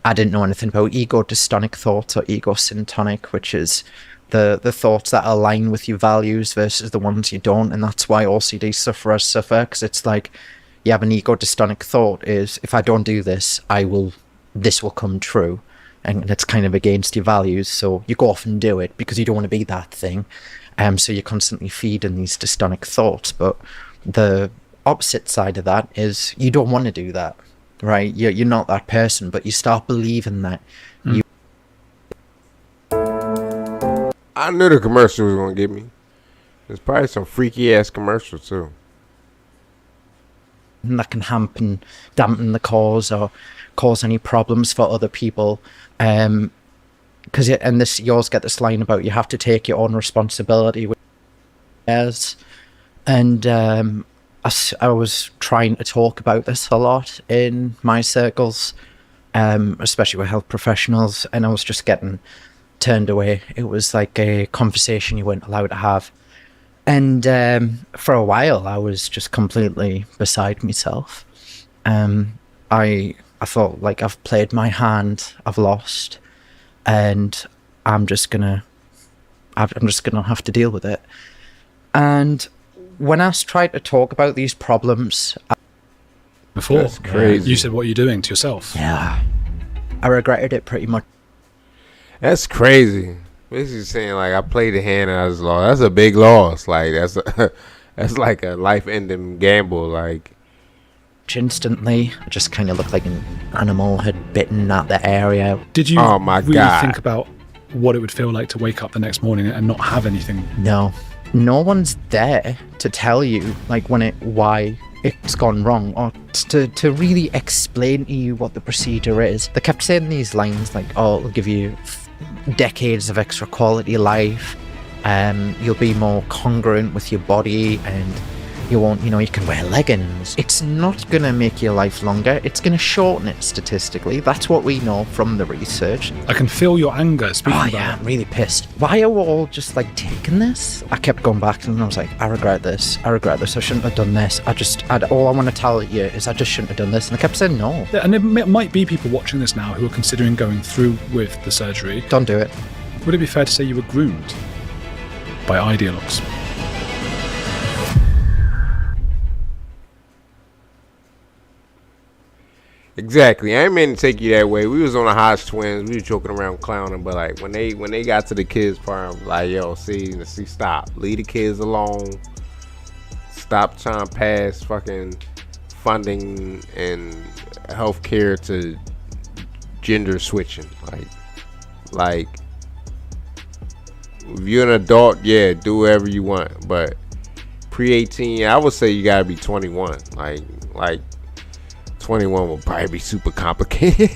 I didn't know anything about ego-dystonic thoughts or ego-syntonic, which is the thoughts that align with your values versus the ones you don't. And that's why OCD sufferers suffer, because it's like, you have an ego-dystonic thought is, if I don't do this, this will come true. And it's kind of against your values, so you go off and do it because you don't want to be that thing. So you're constantly feeding these dystonic thoughts. But the opposite side of that is you don't want to do that, right? You're not that person, but you start believing that. I knew the commercial was going to get me. There's probably some freaky ass commercials too. And that can dampen the cause or cause any problems for other people. Because you always get this line about you have to take your own responsibility. And I was trying to talk about this a lot in my circles, especially with health professionals, and I was just getting turned away. It was like a conversation you weren't allowed to have. And for a while, I was just completely beside myself. I thought, like, I've played my hand, I've lost, and I'm just gonna have to deal with it. And when I tried to talk about these problems before, that's crazy. You said, "What are you doing to yourself?" Yeah, I regretted it pretty much. That's crazy. Basically saying, like, I played the hand and I was lost. That's a big loss. Like, that's like a life-ending gamble. Like, instantly, I just kind of looked like an animal had bitten at the area. Did you Oh my really God. think about what it would feel like to wake up the next morning and not have anything? No one's there to tell you, like, why it's gone wrong, or to really explain to you what the procedure is. They kept saying these lines like, "Oh, it'll give you decades of extra quality life, you'll be more congruent with your body, and you won't, you can wear leggings." It's not going to make your life longer. It's going to shorten it statistically. That's what we know from the research. I can feel your anger speaking about yeah, it. I'm really pissed. Why are we all just, like, taking this? I kept going back and I was like, I regret this. I shouldn't have done this. All I want to tell you is I just shouldn't have done this. And I kept saying no. Yeah, and there might be people watching this now who are considering going through with the surgery. Don't do it. Would it be fair to say you were groomed by ideologues? exactly. I ain't meant to take you that way. We was on the Hodge twins. We were joking around, clowning, but like when they got to the kids part, I'm like, yo, see, stop. Leave the kids alone. Stop trying to pass fucking funding and healthcare to gender switching. Like, if you're an adult, yeah, do whatever you want. But pre-18, I would say you gotta be 21. Like 21 will probably be super complicated.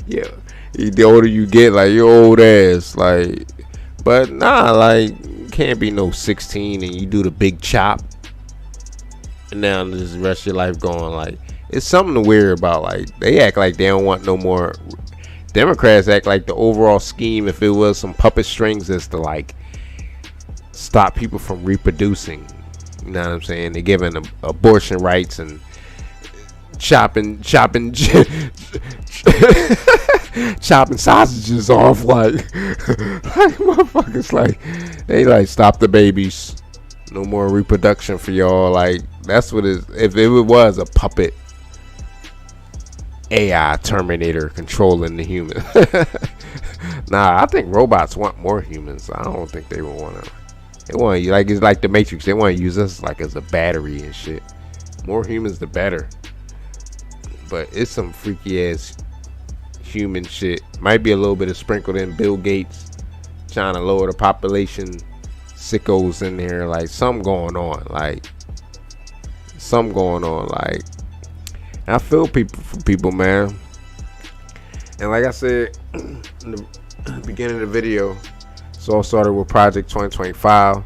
Yeah, the older you get, like, your old ass, like. But nah, like, can't be no 16 and you do the big chop, and now this rest of your life going, like, it's something to worry about. Like, they act like they don't want no more. Democrats act like the overall scheme, if it was some puppet strings, is to, like, stop people from reproducing. You know what I'm saying? They're giving them abortion rights and chopping sausages off, like motherfuckers, like, they like, stop the babies, no more reproduction for y'all. Like, that's what it is. If it was a puppet AI Terminator controlling the human. Nah, I think robots want more humans. I don't think they would want to. They want you, like, it's like the Matrix. They want to use us like as a battery and shit. More humans, the better. But it's some freaky ass human shit. Might be a little bit of sprinkled in Bill Gates trying to lower the population. Sickos in there, like, something going on. Like, I feel people, man. And like I said in the beginning of the video, it's all started with Project 2025.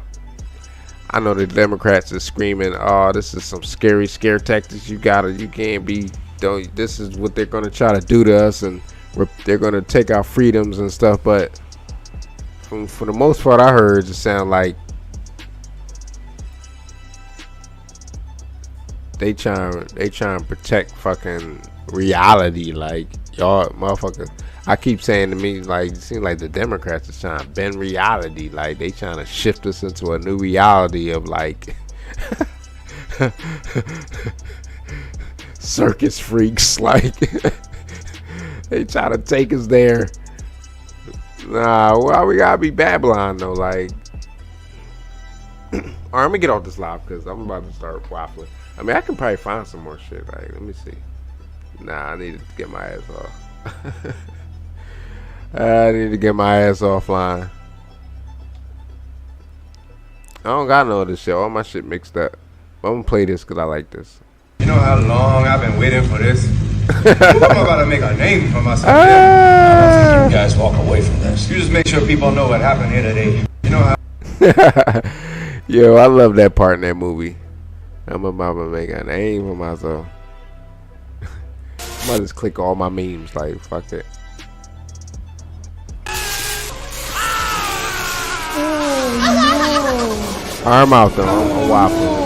I know the Democrats are screaming, "Oh, this is some scare tactics. You can't be this is what they're gonna try to do to us, and they're gonna take our freedoms and stuff. But for the most part, I heard it sound like they trying to protect fucking reality. Like, y'all motherfuckers, I keep saying to me, like, it seems like the Democrats are trying to bend reality. Like, they trying to shift us into a new reality of like circus freaks. Like, they try to take us there. Nah, well, we gotta be Babylon though. Like, all right, let me get off this live because I'm about to start waffling. I mean, I can probably find some more shit. Like, let me see. Nah, I need to get my ass off. I need to get my ass offline. I don't got no other shit. All my shit mixed up. But I'm gonna play this because I like this. You know how long I've been waiting for this? I'm about to make a name for myself. I don't think you guys walk away from this. You just make sure people know what happened here today. You know how... Yo, I love that part in that movie. I'm about to make a name for myself. I'm about to just click all my memes. Like, fuck it. Oh, no. Arm out though. I'm waffling.